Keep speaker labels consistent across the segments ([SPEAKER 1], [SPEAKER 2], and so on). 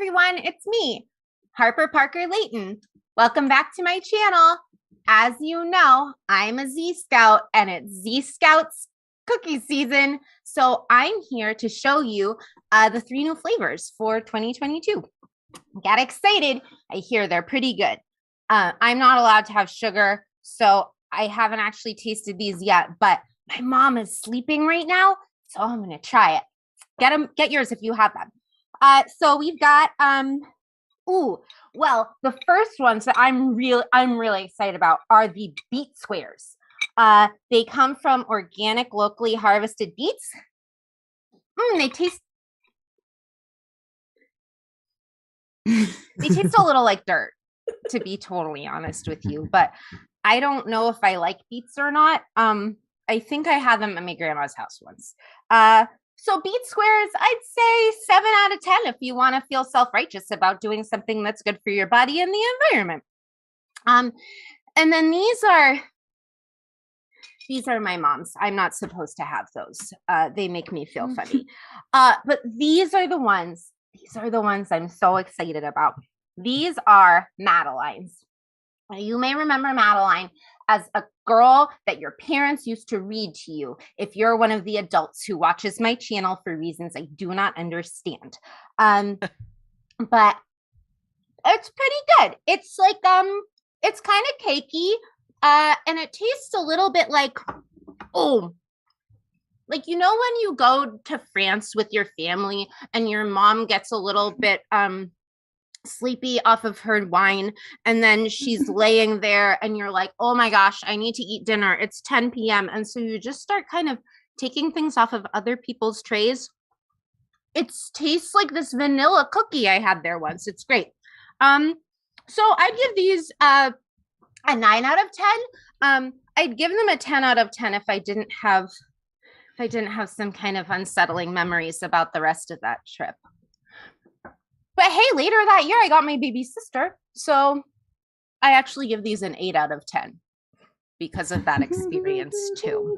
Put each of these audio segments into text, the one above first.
[SPEAKER 1] everyone, it's me, Harper Parker Layton. Welcome back to my channel. As you know, I'm a Z Scout and it's Z Scouts cookie season. So I'm here to show you the 3 new flavors for 2022. Get excited. I hear they're pretty good. I'm not allowed to have sugar, so I haven't actually tasted these yet, but my mom is sleeping right now, so I'm going to try it. Get yours if you have them. So we've got, well, the first ones that I'm really excited about are the beet squares. They come from organic, locally harvested beets. They taste a little like dirt, to be totally honest with you, but I don't know if I like beets or not. I think I had them at my grandma's house once. So beet squares, I'd say 7 out of 10 if you want to feel self-righteous about doing something that's good for your body and the environment. And then these are my mom's. I'm not supposed to have those. They make me feel funny. But these are the ones I'm so excited about. These are Madeleines. You may remember Madeline as a girl that your parents used to read to you if you're one of the adults who watches my channel for reasons I do not understand. But it's pretty good. It's like, it's kind of cakey, and it tastes a little bit like, like, you know, when you go to France with your family and your mom gets a little bit, sleepy off of her wine, and then she's laying there and you're like, oh my gosh, I need to eat dinner, it's 10 p.m. and so you just start kind of taking things off of other people's trays. It tastes like this vanilla cookie I had there once. It's great. So I'd give these a 9 out of 10. I'd give them a 10 out of 10 if I didn't have some kind of unsettling memories about the rest of that trip. But hey, later that year, I got my baby sister. So I actually give these an 8 out of 10 because of that experience too.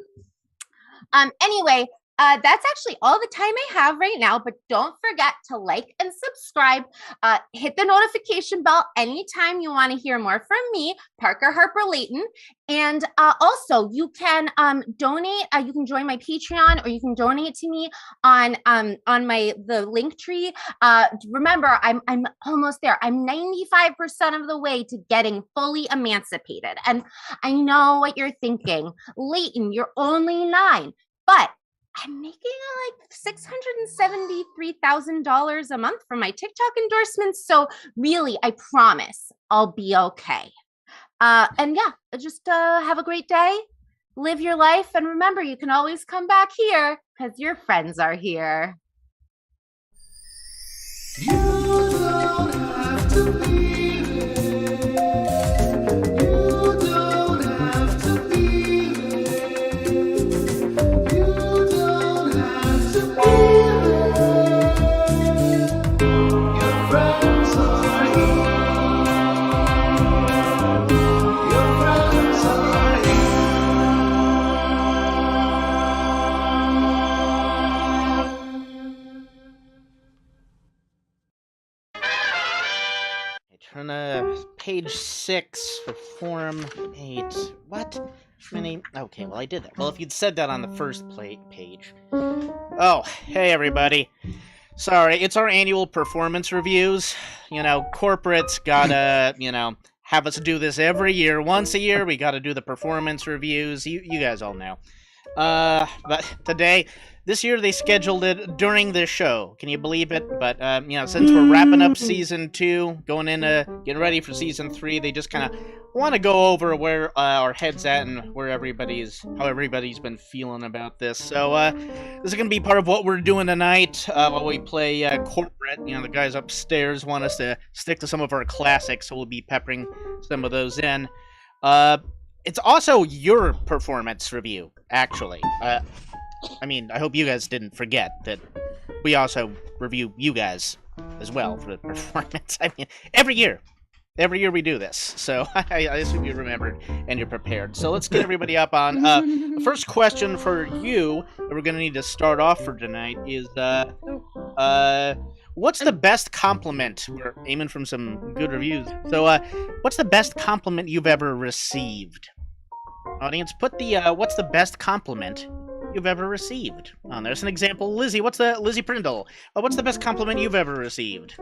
[SPEAKER 1] Anyway, that's actually all the time I have right now, but don't forget to like and subscribe. Hit the notification bell anytime you want to hear more from me, Parker Harper Layton. And also you can donate. You can join my Patreon, or you can donate to me on the link tree. Remember, I'm almost there. I'm 95% of the way to getting fully emancipated. And I know what you're thinking, Layton, you're only 9, but I'm making like $673,000 a month from my TikTok endorsements. So really, I promise I'll be okay. And yeah, just have a great day, live your life, and remember, you can always come back here because your friends are here. You don't have to be
[SPEAKER 2] Turn to page 6 for form 8. What? Many? Okay, well, I did that. Well, if you'd said that on the first page. Oh, hey, everybody. Sorry, it's our annual performance reviews. You know, corporate's gotta, have us do this every year. Once a year, we gotta do the performance reviews. You guys all know. But today, this year they scheduled it during this show. Can you believe it? But, since we're wrapping up season 2, going into getting ready for season 3, they just kind of want to go over where our head's at and how everybody's been feeling about this. So, this is going to be part of what we're doing tonight while we play corporate. The guys upstairs want us to stick to some of our classics, so we'll be peppering some of those in. It's also your performance review, actually. I hope you guys didn't forget that we also review you guys as well for the performance. Every year we do this, so I assume you remembered and you're prepared. So let's get everybody up on the first question for you that we're going to need to start off for tonight is what's the best compliment? We're aiming from some good reviews. So, what's the best compliment you've ever received? Audience, put the what's the best compliment you've ever received on there's an example. Lizzie, Lizzie Prindle? What's the best compliment you've ever received?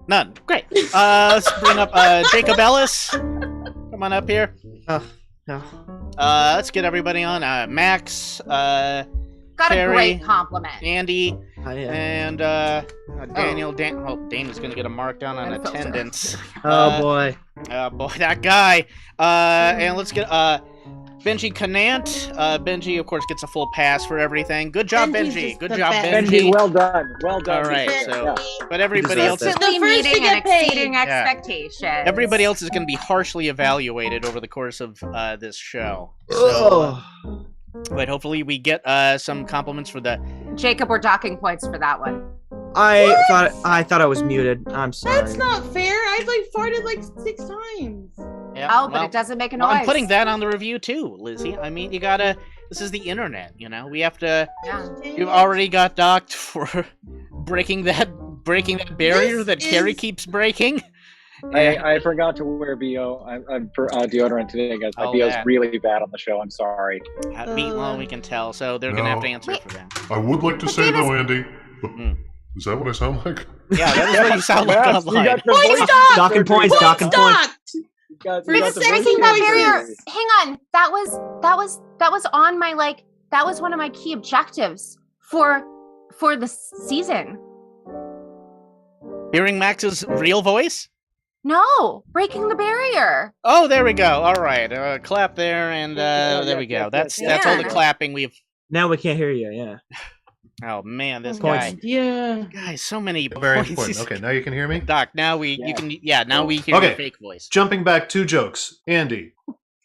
[SPEAKER 2] None. Great. Let's bring up Jacob Ellis. Come on up here.
[SPEAKER 3] No.
[SPEAKER 2] Let's get everybody on. Max.
[SPEAKER 1] Got
[SPEAKER 2] Carrie,
[SPEAKER 1] a great compliment.
[SPEAKER 2] Andy.
[SPEAKER 3] Yeah.
[SPEAKER 2] And Daniel. Daniel's gonna get a mark down on attendance.
[SPEAKER 3] Oh boy.
[SPEAKER 2] Boy, that guy. And let's get Benji Canant. Benji, of course, gets a full pass for everything. Good job, Benji. Good job,
[SPEAKER 4] Benji, well done. Well done.
[SPEAKER 2] All right, so, but everybody else is
[SPEAKER 1] Constantly meeting and exceeding expectations.
[SPEAKER 2] everybody else is going to be harshly evaluated over the course of this show. So,
[SPEAKER 3] Oh.
[SPEAKER 2] but hopefully we get some compliments for the.
[SPEAKER 1] Jacob, we're docking points for that one.
[SPEAKER 3] I thought I was muted. I'm sorry.
[SPEAKER 5] That's not fair. I farted 6 times.
[SPEAKER 2] Yeah,
[SPEAKER 1] Oh, but
[SPEAKER 2] well,
[SPEAKER 1] it doesn't make a
[SPEAKER 2] well,
[SPEAKER 1] noise.
[SPEAKER 2] I'm putting that on the review too, Lizzie. I mean, you gotta. This is the internet, you know. We have to.
[SPEAKER 1] Yeah.
[SPEAKER 2] You've already got docked for breaking that barrier that Carrie
[SPEAKER 5] is-
[SPEAKER 2] keep's breaking.
[SPEAKER 4] I forgot to wear BO for deodorant today, guys. My
[SPEAKER 2] Oh,
[SPEAKER 4] BO's
[SPEAKER 2] that.
[SPEAKER 4] really bad on the show. I'm sorry.
[SPEAKER 2] Well, we can tell, so they're gonna have to answer for that.
[SPEAKER 6] I would like to say though, Andy, but
[SPEAKER 2] Mm.
[SPEAKER 6] is that what I sound like?
[SPEAKER 2] Yeah, that is what you sound like
[SPEAKER 4] Max, you
[SPEAKER 2] online.
[SPEAKER 4] got the
[SPEAKER 5] Points
[SPEAKER 4] voice-
[SPEAKER 5] docked!
[SPEAKER 3] Docking points, docking points.
[SPEAKER 5] Stocked!
[SPEAKER 4] you got
[SPEAKER 5] For
[SPEAKER 4] the
[SPEAKER 5] just
[SPEAKER 4] voice
[SPEAKER 1] Breaking that
[SPEAKER 5] voices.
[SPEAKER 1] barrier. Hang on. That was on my that was one of my key objectives for the season.
[SPEAKER 2] Hearing Max's real voice?
[SPEAKER 1] No, breaking the barrier.
[SPEAKER 2] Oh, there we go. All right, clap there, and there we go.
[SPEAKER 4] yeah,
[SPEAKER 2] That's
[SPEAKER 4] yeah.
[SPEAKER 2] all the
[SPEAKER 1] Yeah.
[SPEAKER 2] clapping we've.
[SPEAKER 3] Now we can't hear you. Yeah.
[SPEAKER 2] Oh man, this
[SPEAKER 3] Points.
[SPEAKER 2] guy.
[SPEAKER 5] Yeah.
[SPEAKER 2] Guys, so many
[SPEAKER 6] Very
[SPEAKER 2] points.
[SPEAKER 6] important. Okay, now you can hear me?
[SPEAKER 2] Doc, now you
[SPEAKER 4] Yeah.
[SPEAKER 2] can. Yeah, now we hear
[SPEAKER 6] Okay.
[SPEAKER 2] your fake voice.
[SPEAKER 6] Jumping back 2 jokes. Andy,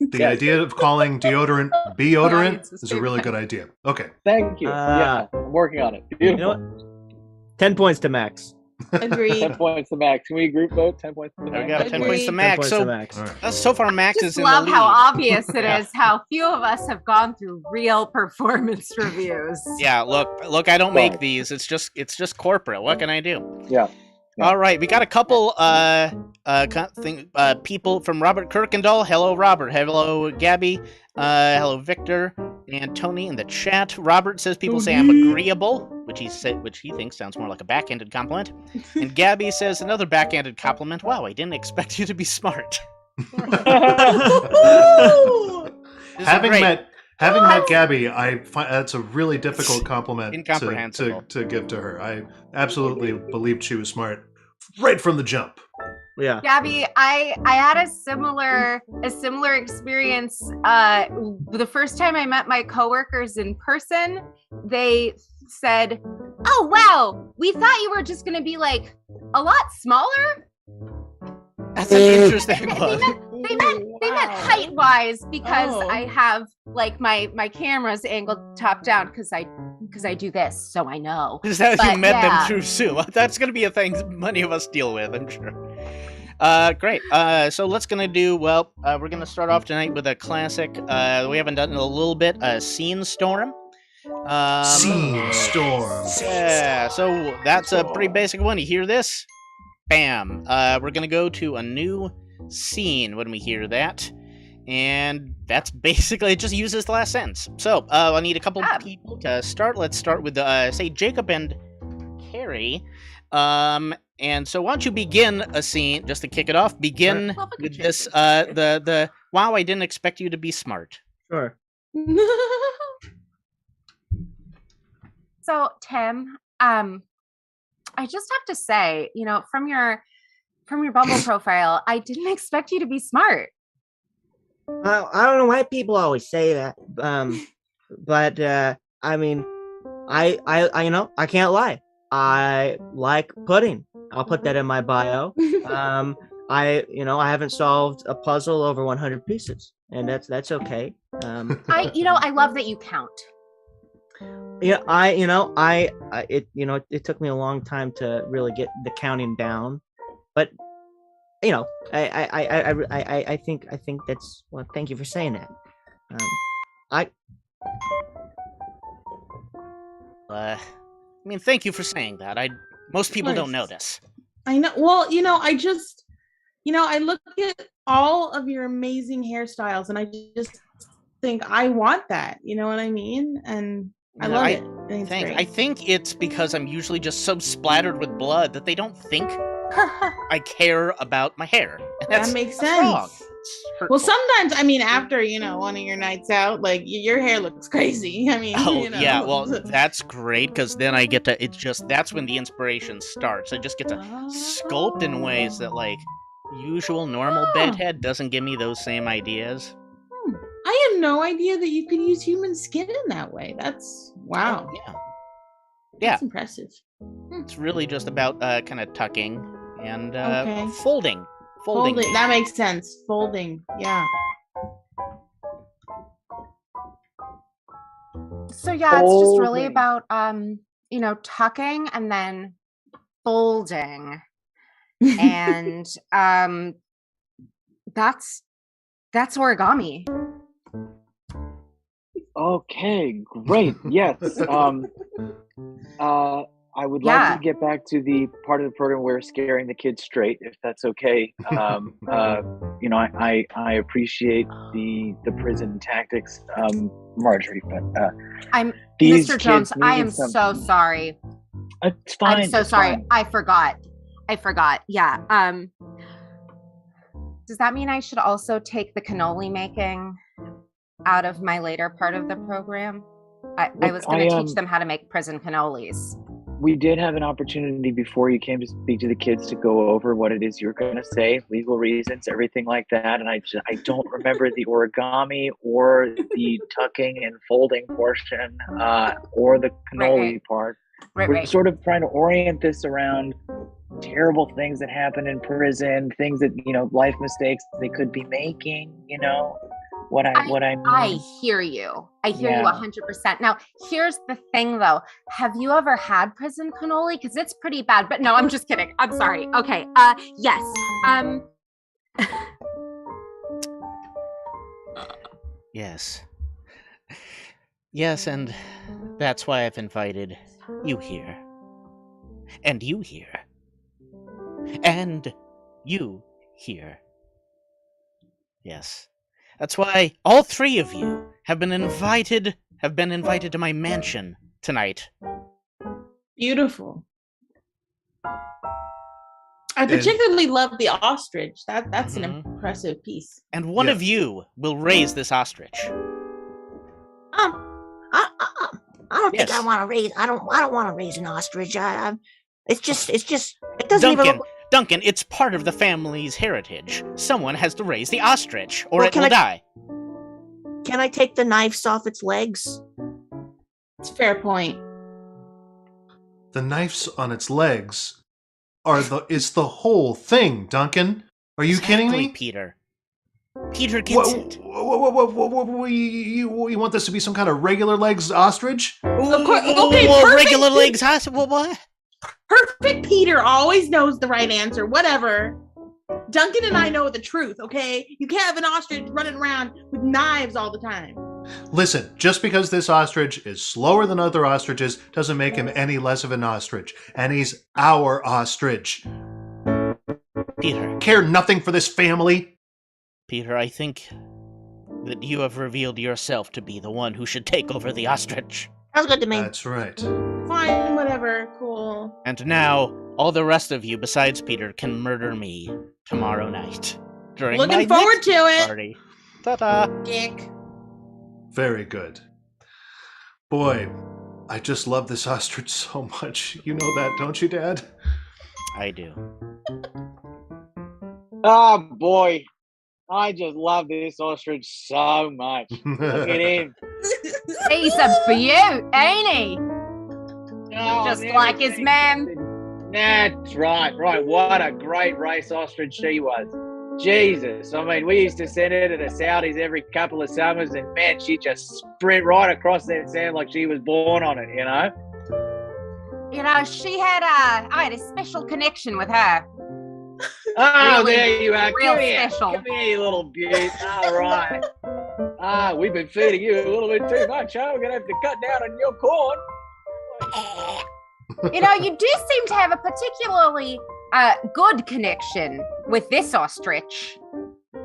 [SPEAKER 6] the
[SPEAKER 4] Yes.
[SPEAKER 6] idea of calling deodorant deodorant
[SPEAKER 1] Audience is
[SPEAKER 6] is a really
[SPEAKER 1] favorite.
[SPEAKER 6] good idea. Okay.
[SPEAKER 4] Thank you. Yeah, I'm working on it.
[SPEAKER 3] You
[SPEAKER 4] Beautiful.
[SPEAKER 3] know what? 10 points to Max.
[SPEAKER 5] Agreed.
[SPEAKER 4] 10 points to Max. Can we group vote? 10 points to
[SPEAKER 2] There we
[SPEAKER 4] Max.
[SPEAKER 2] go. 10
[SPEAKER 5] Agreed.
[SPEAKER 2] points to
[SPEAKER 3] 10
[SPEAKER 2] Max.
[SPEAKER 3] points
[SPEAKER 2] So
[SPEAKER 3] to Max.
[SPEAKER 6] All right.
[SPEAKER 2] so far, Max
[SPEAKER 1] Just
[SPEAKER 2] is in
[SPEAKER 1] love
[SPEAKER 2] the
[SPEAKER 1] how
[SPEAKER 2] lead.
[SPEAKER 1] obvious it
[SPEAKER 2] Yeah.
[SPEAKER 1] is how few of us have gone through real performance reviews.
[SPEAKER 2] Yeah, look, I don't make these. It's just corporate. What can I do?
[SPEAKER 4] Yeah. Yeah.
[SPEAKER 2] All right, we got a couple people from Robert Kirkendall. Hello, Robert. Hello, Gabby. Hello, Victor and Tony in the chat. Robert says people say I'm agreeable, which he thinks sounds more like a backhanded compliment. And Gabby says another backhanded compliment. Wow, I didn't expect you to be smart.
[SPEAKER 5] Ooh.
[SPEAKER 2] This is
[SPEAKER 6] Having
[SPEAKER 2] great.
[SPEAKER 6] met Gabby, I find that's a really difficult compliment
[SPEAKER 2] Incomprehensible.
[SPEAKER 6] to give to her. I absolutely believed she was smart right from the jump.
[SPEAKER 3] Yeah.
[SPEAKER 1] Gabby, I had a similar experience. The first time I met my coworkers in person, they said, "Oh wow, we thought you were just gonna be like a lot smaller."
[SPEAKER 2] That's an interesting
[SPEAKER 1] They
[SPEAKER 2] one.
[SPEAKER 1] meant height wise because
[SPEAKER 5] Oh.
[SPEAKER 1] I have like my camera's angled top down because I do this, so I know.
[SPEAKER 2] Is that you
[SPEAKER 1] But,
[SPEAKER 2] met
[SPEAKER 1] yeah.
[SPEAKER 2] them through Sue? That's gonna be a thing many of us deal with, I'm sure. Great. So let's gonna do we're gonna start off tonight with a classic. We haven't done in a little bit. Scene storm.
[SPEAKER 6] Scene storm.
[SPEAKER 2] Yeah. So that's a pretty basic one. You hear this? Bam. We're gonna go to a new scene when we hear that. And that's basically, it just uses the last sentence. So, I need a couple people to start. Let's start with, say, Jacob and Carrie. And so why don't you begin a scene, just to kick it off, begin
[SPEAKER 1] Well,
[SPEAKER 2] with this, wow, I didn't expect you to be smart.
[SPEAKER 3] Sure.
[SPEAKER 1] So Tim, I just have to say, from your Bumble profile, I didn't expect you to be smart.
[SPEAKER 3] I don't know why people always say that. But I mean, I can't lie. I like pudding. I'll put that in my bio. I haven't solved a puzzle over 100 pieces, and that's okay.
[SPEAKER 1] I love that you count.
[SPEAKER 3] Yeah, it took me a long time to really get the counting down, but I think that's, well, thank you for saying that.
[SPEAKER 2] I mean, thank you for saying that. Most people don't notice.
[SPEAKER 5] I know. Well, I look at all of your amazing hairstyles and I just think I want that. You know what I mean? And I love it.
[SPEAKER 2] I think it's because I'm usually just so splattered with blood that they don't think I care about my hair.
[SPEAKER 5] That makes sense.
[SPEAKER 2] Wrong.
[SPEAKER 5] Well, sometimes, after, one of your nights out, like, your hair looks crazy.
[SPEAKER 2] Yeah, well, that's great, because then I get to, that's when the inspiration starts. I just get to sculpt in ways that, like, usual normal bedhead doesn't give me those same ideas.
[SPEAKER 5] I had no idea that you could use human skin in that way. That's, wow.
[SPEAKER 2] Yeah.
[SPEAKER 5] That's impressive.
[SPEAKER 2] It's really just about kind of tucking and folding.
[SPEAKER 5] Folding. That makes sense. Folding. Yeah.
[SPEAKER 1] So yeah, it's just really about tucking and then folding. And that's origami.
[SPEAKER 4] Okay, great. Yes. I would like to get back to the part of the program where scaring the kids straight, if that's okay. I appreciate the prison tactics, Marjorie, but
[SPEAKER 1] Mr. Jones, I am so sorry.
[SPEAKER 4] It's fine.
[SPEAKER 1] I'm so sorry.
[SPEAKER 4] Fine.
[SPEAKER 1] I forgot. Yeah. Does that mean I should also take the cannoli making out of my later part of the program? I was going to teach them how to make prison cannolis.
[SPEAKER 4] We did have an opportunity before you came to speak to the kids to go over what it is you're going to say, legal reasons, everything like that. And I don't remember the origami or the tucking and folding portion or the cannoli part. We're sort of trying to orient this around terrible things that happen in prison, things that, life mistakes they could be making, what I mean.
[SPEAKER 1] I hear you. I hear you 100%. Now, here's the thing, though. Have you ever had prison cannoli? Because it's pretty bad. But no, I'm just kidding. I'm sorry. Okay. Yes.
[SPEAKER 2] Yes. Yes, and that's why I've invited you here. And you here. And you here. Yes. That's why all three of you have been invited to my mansion tonight.
[SPEAKER 5] Beautiful. I particularly love the ostrich. That's an impressive piece.
[SPEAKER 2] And one of you will raise this ostrich.
[SPEAKER 7] I don't think I want to raise. I don't want to raise an ostrich. It doesn't even.
[SPEAKER 2] Duncan, it's part of the family's heritage. Someone has to raise the ostrich, or it will die.
[SPEAKER 7] Can I take the knives off its legs?
[SPEAKER 5] It's a fair point.
[SPEAKER 6] The knives on its legs is the whole thing, Duncan. Are you kidding me?
[SPEAKER 2] Peter. Peter gets it.
[SPEAKER 6] You want this to be some kind of regular legs ostrich?
[SPEAKER 5] Of course. Okay, perfect.
[SPEAKER 2] Regular legs ostrich? What?
[SPEAKER 5] Perfect Peter always knows the right answer. Whatever. Duncan and I know the truth, okay? You can't have an ostrich running around with knives all the time.
[SPEAKER 6] Listen, just because this ostrich is slower than other ostriches doesn't make him any less of an ostrich. And he's our ostrich.
[SPEAKER 2] Peter.
[SPEAKER 6] Care nothing for this family?
[SPEAKER 2] Peter, I think that you have revealed yourself to be the one who should take over the ostrich.
[SPEAKER 7] Sounds good to me.
[SPEAKER 6] That's right.
[SPEAKER 5] Fine, whatever, cool.
[SPEAKER 2] And now, all the rest of you besides Peter can murder me tomorrow night.
[SPEAKER 5] Looking forward to it.
[SPEAKER 2] Party. Ta-ta.
[SPEAKER 5] Dick.
[SPEAKER 6] Very good. Boy, I just love this ostrich so much. You know that, don't you, Dad?
[SPEAKER 2] I do.
[SPEAKER 4] Oh, boy. I just love this ostrich so much. Look at him.
[SPEAKER 1] He's a beaut, ain't he?
[SPEAKER 4] Oh,
[SPEAKER 1] just like his ma'am.
[SPEAKER 4] That's right. What a great race ostrich she was. Jesus. I mean, we used to send her to the Saudis every couple of summers, and man, she just sprint right across that sand like she was born on it,
[SPEAKER 1] You know, I had a special connection with her.
[SPEAKER 4] Oh,
[SPEAKER 1] really,
[SPEAKER 4] there you are.
[SPEAKER 1] Real special.
[SPEAKER 4] Come here, you little beaut. All right. We've been feeding you a little bit too much, huh? We're going to have to cut down on your corn.
[SPEAKER 1] You know, you do seem to have a particularly good connection with this ostrich.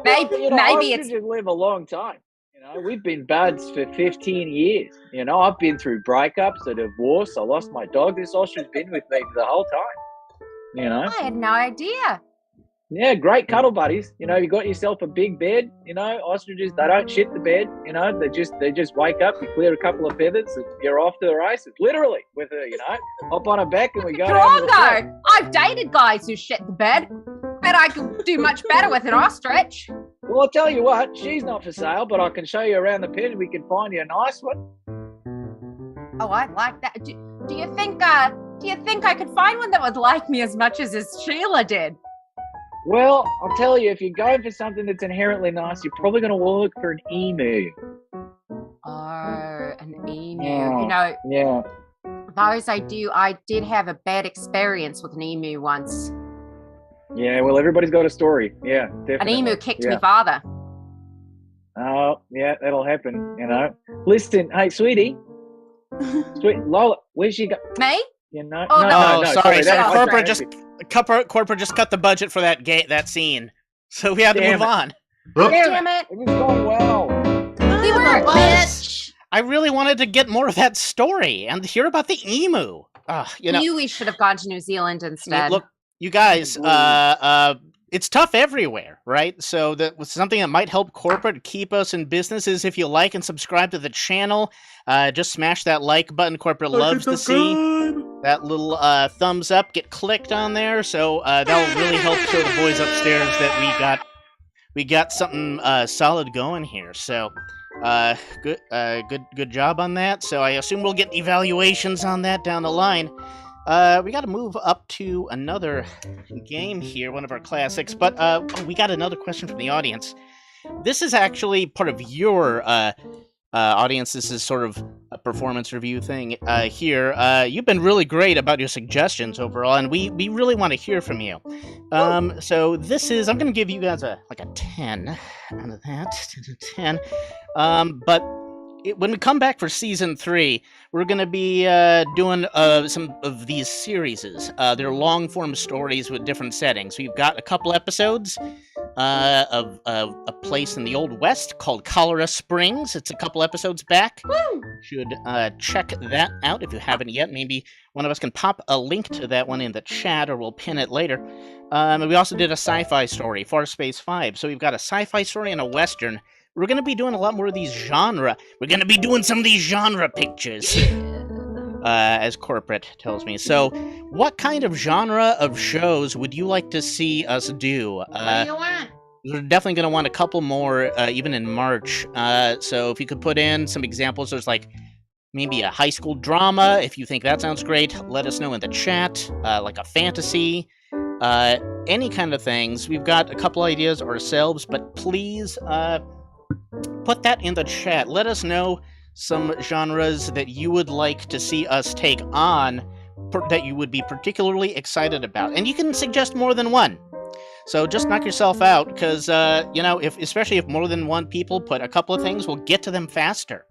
[SPEAKER 1] Maybe it's
[SPEAKER 4] ostriches live a long time. You know, we've been buds for 15 years. You know, I've been through breakups, a divorce. I lost my dog. This ostrich's been with me the whole time. You know,
[SPEAKER 1] I had no idea.
[SPEAKER 4] yeah, great cuddle buddies. You know, you got yourself a big bed. You know, ostriches, they don't shit the bed. You know, they just wake up, you clear a couple of feathers, and you're off to the races. Literally, with a, you know, hop on a back and we go down to the track.
[SPEAKER 1] Drongo! I've dated guys who shit the bed. Bet I could do much better with an ostrich.
[SPEAKER 4] Well, I'll tell you what, she's not for sale, but I can show you around the pen. We can find you a nice one.
[SPEAKER 1] Oh, I'd like that. Do you think I could find one that would like me as much as Sheila did?
[SPEAKER 4] Well, I'll tell you, if you're going for something that's inherently nice, you're probably going to look for an emu.
[SPEAKER 1] Oh, an emu.
[SPEAKER 4] Yeah.
[SPEAKER 1] You know,
[SPEAKER 4] Yeah.
[SPEAKER 1] those I did have a bad experience with an emu once.
[SPEAKER 4] Yeah, well, everybody's got a story. Yeah,
[SPEAKER 1] An
[SPEAKER 4] definitely.
[SPEAKER 1] emu kicked
[SPEAKER 4] Yeah.
[SPEAKER 1] me father.
[SPEAKER 4] Oh, yeah, that'll happen, you know. Listen, hey, sweetie. Sweet Lola, where's she go?
[SPEAKER 1] Me?
[SPEAKER 4] You know?
[SPEAKER 1] Oh, no.
[SPEAKER 2] Sorry. So
[SPEAKER 1] that's
[SPEAKER 2] corporate just cut the budget for that scene, so we had to
[SPEAKER 4] Damn
[SPEAKER 2] move
[SPEAKER 4] it.
[SPEAKER 2] on.
[SPEAKER 6] Oop.
[SPEAKER 1] Damn it.
[SPEAKER 4] It was going well.
[SPEAKER 1] We were bitch.
[SPEAKER 2] I really wanted to get more of that story and hear about the emu. You know,
[SPEAKER 1] Knew we should have gone to New Zealand
[SPEAKER 2] I mean,
[SPEAKER 1] instead.
[SPEAKER 2] look, you guys, it's tough everywhere, right? So that was something that might help corporate keep us in business is if you like and subscribe to the channel, just smash that like button. Corporate loves to see that little thumbs up get clicked on there. So that'll really help show the boys upstairs that we got something solid going here. So good job on that. So I assume we'll get evaluations on that down the line. We got to move up to another game here, one of our classics, but we got another question from the audience. This is actually part of your audience. This is sort of a performance review thing here. You've been really great about your suggestions overall, and we really want to hear from you. So this is, I'm going to give you guys a 10 out of that, 10 to 10. But when we come back for season 3, we're going to be doing some of these series. They're long-form stories with different settings. We've got a couple episodes of a place in the Old West called Colorado Springs. It's a couple episodes back.
[SPEAKER 1] Woo!
[SPEAKER 2] Should check that out if you haven't yet. Maybe one of us can pop a link to that one in the chat, or we'll pin it later. We also did a sci-fi story, Far Space 5. So we've got a sci-fi story and a Western. We're going to be doing a lot more of these genre. We're going to be doing some of these genre pictures, as corporate tells me. So, what kind of genre of shows would you like to see us do?
[SPEAKER 1] What do you want?
[SPEAKER 2] We're definitely going to want a couple more, even in March. So, if you could put in some examples, there's like maybe a high school drama. If you think that sounds great, let us know in the chat. Like a fantasy, any kind of things. We've got a couple ideas ourselves, but please, put that in the chat. Let us know some genres that you would like to see us take on that you would be particularly excited about. And you can suggest more than one. So just knock yourself out, because, you know, especially if more than one people put a couple of things, we'll get to them faster.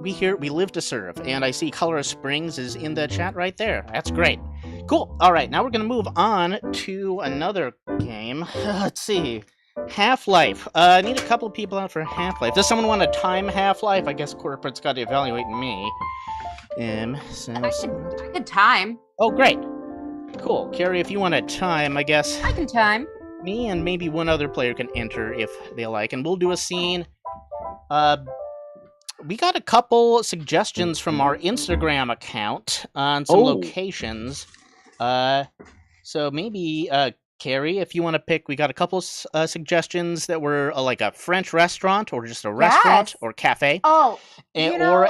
[SPEAKER 2] We live to serve, and I see Colorado Springs is in the chat right there. That's great. Cool. All right, now we're going to move on to another game. Let's see. Half-Life. I need a couple of people out for Half-Life. Does someone want to time Half-Life? I guess corporate's got to evaluate me.
[SPEAKER 1] I could time.
[SPEAKER 2] Oh, great. Cool. Carrie, if you want to time, I guess
[SPEAKER 1] I can time.
[SPEAKER 2] me and maybe one other player can enter if they like, and we'll do a scene. We got a couple suggestions from our Instagram account on some locations. So maybe, Carrie, if you want to pick, we got a couple suggestions that were like a French restaurant or just a restaurant or cafe.
[SPEAKER 1] Oh,
[SPEAKER 2] Or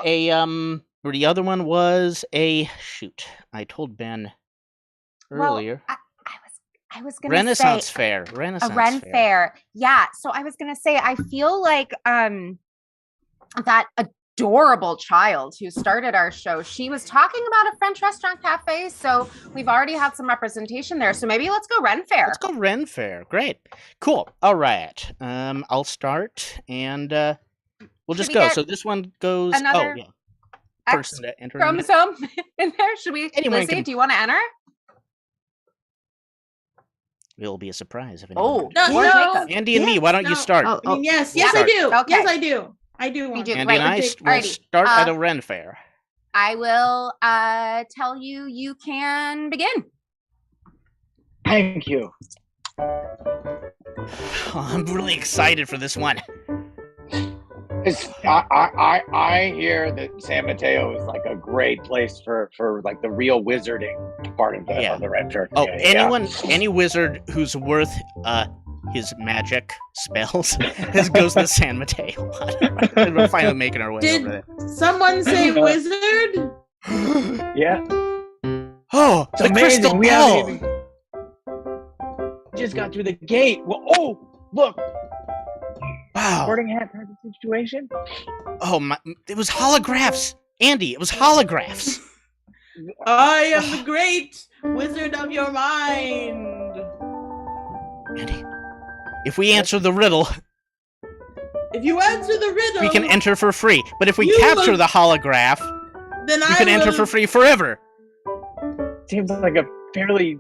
[SPEAKER 2] or the other one was I told Ben earlier.
[SPEAKER 1] Well, I was gonna
[SPEAKER 2] Renaissance
[SPEAKER 1] say
[SPEAKER 2] Fair.
[SPEAKER 1] a Ren Fair. Yeah. So I was gonna say I feel like that adorable child who started our show, she was talking about a French restaurant cafe, so we've already had some representation there. So maybe let's go Ren Fair.
[SPEAKER 2] Let's go Ren Fair. Great. Cool. All right. I'll start and we'll just go. So this one goes
[SPEAKER 1] another-
[SPEAKER 2] person to enter.
[SPEAKER 1] chromosome in there. Should we?
[SPEAKER 2] Anyone
[SPEAKER 1] Lizzie,
[SPEAKER 2] can-
[SPEAKER 1] do you want to enter?
[SPEAKER 2] It'll be a surprise if
[SPEAKER 1] Oh,
[SPEAKER 2] anyone.
[SPEAKER 5] No,
[SPEAKER 1] or
[SPEAKER 5] no.
[SPEAKER 1] Jacob.
[SPEAKER 2] Andy and me, why don't you start?
[SPEAKER 3] Oh,
[SPEAKER 5] I mean, yes,
[SPEAKER 1] Yeah.
[SPEAKER 5] I do.
[SPEAKER 1] Okay.
[SPEAKER 5] Yes, I do. I do.
[SPEAKER 1] You
[SPEAKER 5] want
[SPEAKER 1] do.
[SPEAKER 5] to.
[SPEAKER 2] Andy and I
[SPEAKER 1] Right.
[SPEAKER 2] will
[SPEAKER 1] Alrighty.
[SPEAKER 2] start at a Ren fair.
[SPEAKER 1] I will tell you. You can begin.
[SPEAKER 4] Thank you.
[SPEAKER 2] Oh, I'm really excited for this one.
[SPEAKER 4] I hear that San Mateo is like a great place for like the real wizarding part of the
[SPEAKER 2] Yeah.
[SPEAKER 4] of the Red Fair.
[SPEAKER 2] Oh,
[SPEAKER 4] Yeah.
[SPEAKER 2] any wizard who's worth his magic spells goes to San Mateo. We're finally making our way
[SPEAKER 5] Did-
[SPEAKER 2] over
[SPEAKER 5] Someone say wizard?
[SPEAKER 2] there.
[SPEAKER 4] Yeah,
[SPEAKER 2] Oh,
[SPEAKER 4] it's
[SPEAKER 2] the
[SPEAKER 4] amazing.
[SPEAKER 2] crystal
[SPEAKER 4] We
[SPEAKER 2] ball!
[SPEAKER 4] haven't even just got through the gate. Well, oh, look,
[SPEAKER 2] Wow!
[SPEAKER 4] sorting hat type of situation.
[SPEAKER 2] Oh my! It was holographs, Andy. It was holographs.
[SPEAKER 5] I am the great wizard of your mind.
[SPEAKER 2] Andy, if we answer the riddle,
[SPEAKER 5] If you answer the riddle,
[SPEAKER 2] we can enter for free. But if we
[SPEAKER 5] You
[SPEAKER 2] capture
[SPEAKER 5] will-
[SPEAKER 2] the holograph,
[SPEAKER 5] then
[SPEAKER 2] you
[SPEAKER 5] I
[SPEAKER 2] can enter
[SPEAKER 5] will-
[SPEAKER 2] for free forever.
[SPEAKER 4] Seems like a fairly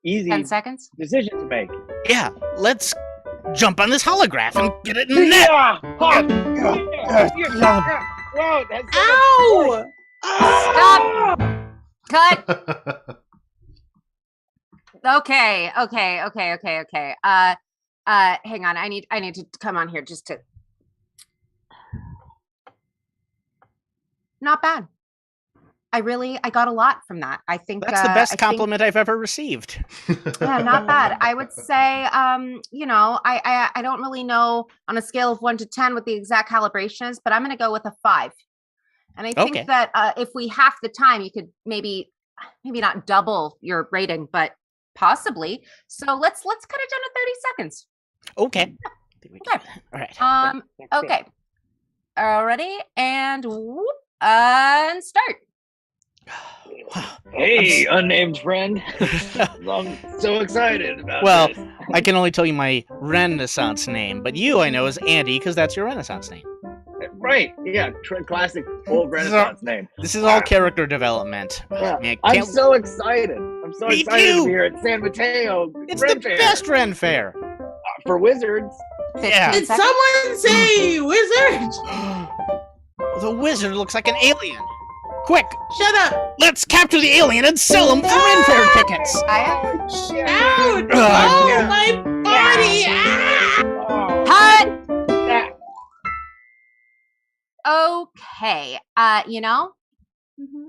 [SPEAKER 4] easy
[SPEAKER 1] 10 seconds.
[SPEAKER 4] decision to make.
[SPEAKER 2] Yeah, let's jump on this holograph and get it in the net.
[SPEAKER 4] Yeah. Whoa, that's
[SPEAKER 5] Ow!
[SPEAKER 1] Cut. Okay. Hang on. I need to come on here just to. Not bad. I got a lot from that. I think
[SPEAKER 2] That's the best
[SPEAKER 1] I think-
[SPEAKER 2] compliment I've ever received.
[SPEAKER 1] Yeah, not bad. I would say, I don't really know on a scale of 1 to 10 what the exact calibration is, but I'm going to go with a 5. And I think
[SPEAKER 2] Okay.
[SPEAKER 1] that if we half the time, you could maybe not double your rating, but possibly. So let's cut it down to 30 seconds.
[SPEAKER 2] Okay.
[SPEAKER 1] Okay.
[SPEAKER 2] All right.
[SPEAKER 1] Okay. Ready? And whoop, and start.
[SPEAKER 2] Wow.
[SPEAKER 4] Hey, unnamed friend. I'm so excited about
[SPEAKER 2] Well,
[SPEAKER 4] this.
[SPEAKER 2] I can only tell you my Renaissance name, but you I know is Andy because that's your Renaissance name.
[SPEAKER 4] Right, yeah, classic old Renaissance name.
[SPEAKER 2] This is all character development.
[SPEAKER 4] Yeah.
[SPEAKER 2] Man,
[SPEAKER 4] I'm
[SPEAKER 2] can't-
[SPEAKER 4] so excited. I'm so
[SPEAKER 2] Me
[SPEAKER 4] excited
[SPEAKER 2] too.
[SPEAKER 4] to be here at San Mateo.
[SPEAKER 2] it's
[SPEAKER 4] Ren
[SPEAKER 2] the
[SPEAKER 4] Fair.
[SPEAKER 2] best Ren Fair.
[SPEAKER 4] For wizards.
[SPEAKER 1] 15
[SPEAKER 2] Yeah.
[SPEAKER 5] Did
[SPEAKER 1] seconds.
[SPEAKER 5] someone say wizard?
[SPEAKER 2] The wizard looks like an alien. Quick,
[SPEAKER 5] Shut up!
[SPEAKER 2] let's capture the alien and sell him for Ren Fair tickets.
[SPEAKER 5] Ouch!
[SPEAKER 2] Ugh.
[SPEAKER 5] Oh,
[SPEAKER 4] Yeah.
[SPEAKER 5] my body! Ah!
[SPEAKER 4] Oh,
[SPEAKER 1] Cut.
[SPEAKER 4] that-
[SPEAKER 1] Okay.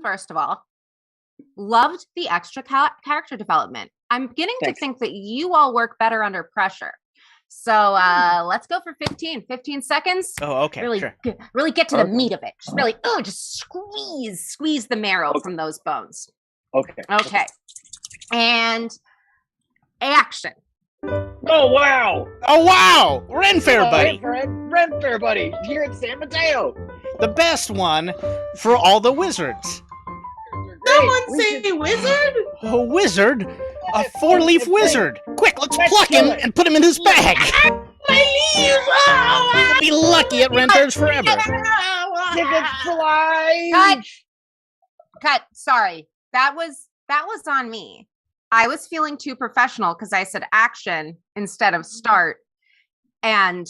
[SPEAKER 1] First of all, loved the extra character development. I'm beginning
[SPEAKER 4] Thanks.
[SPEAKER 1] to think that you all work better under pressure. So let's go for 15 seconds.
[SPEAKER 2] Oh, okay,
[SPEAKER 1] Really,
[SPEAKER 2] sure.
[SPEAKER 1] really get to the
[SPEAKER 4] Okay.
[SPEAKER 1] meat of it. Just really, just squeeze the marrow
[SPEAKER 4] Okay.
[SPEAKER 1] from those bones.
[SPEAKER 4] Okay.
[SPEAKER 1] Okay. And action.
[SPEAKER 4] Oh, wow.
[SPEAKER 2] Oh wow, Ren Fair, buddy.
[SPEAKER 4] Ren Fair, buddy. Here at San Mateo.
[SPEAKER 2] The best one for all the wizards.
[SPEAKER 5] Someone
[SPEAKER 4] We
[SPEAKER 5] say
[SPEAKER 4] should-
[SPEAKER 5] wizard?
[SPEAKER 2] A wizard? A four-leaf wizard! Quick, let's pluck him
[SPEAKER 4] kill it.
[SPEAKER 2] and put him in his bag!
[SPEAKER 5] My leaves! Oh,
[SPEAKER 2] Be lucky at Ren Fairs forever!
[SPEAKER 4] Tickets fly.
[SPEAKER 1] Cut. Sorry. That was on me. I was feeling too professional because I said action instead of start. And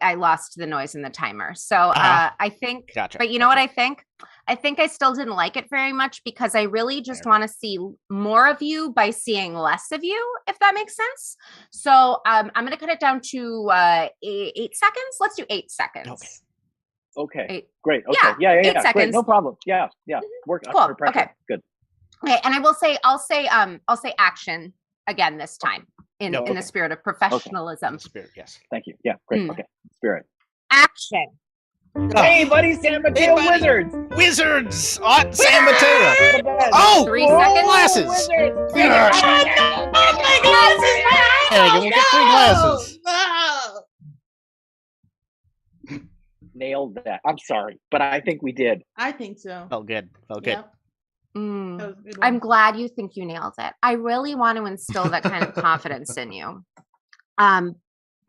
[SPEAKER 1] I lost the noise in the timer. So I think,
[SPEAKER 2] Gotcha.
[SPEAKER 1] but you know what I think? I think I still didn't like it very much because I really just want to see more of you by seeing less of you, if that makes sense. So I'm going to cut it down to 8 seconds. Let's do 8 seconds.
[SPEAKER 2] Okay.
[SPEAKER 4] Okay.
[SPEAKER 1] 8.
[SPEAKER 4] Great. Okay.
[SPEAKER 1] Yeah, 8
[SPEAKER 4] Great.
[SPEAKER 1] seconds.
[SPEAKER 4] No problem. Yeah. Work
[SPEAKER 1] Cool.
[SPEAKER 4] under pressure.
[SPEAKER 1] Okay.
[SPEAKER 4] Good.
[SPEAKER 1] Okay, and I'll say action again this time in
[SPEAKER 2] Okay.
[SPEAKER 1] the spirit of professionalism.
[SPEAKER 2] Spirit, yes.
[SPEAKER 4] Thank you. Yeah. Great.
[SPEAKER 1] Hmm.
[SPEAKER 4] Okay. Spirit.
[SPEAKER 1] Action.
[SPEAKER 4] Hey, buddy, San Mateo
[SPEAKER 2] buddy.
[SPEAKER 4] Wizards.
[SPEAKER 2] Wizards at San Mateo!
[SPEAKER 4] The best.
[SPEAKER 2] Oh!
[SPEAKER 1] 3 seconds.
[SPEAKER 2] Glasses!
[SPEAKER 4] Wizards.
[SPEAKER 2] Yeah.
[SPEAKER 5] Oh my glasses!
[SPEAKER 2] There you go, we'll get free glasses.
[SPEAKER 5] No!
[SPEAKER 4] Nailed that. I'm sorry, but I think we did.
[SPEAKER 5] I think so.
[SPEAKER 2] Felt good. Felt good.
[SPEAKER 5] Yep,
[SPEAKER 1] Mm.
[SPEAKER 5] that was a good
[SPEAKER 1] I'm
[SPEAKER 5] one.
[SPEAKER 1] glad you think you nailed it. I really want to instill that kind of confidence in you.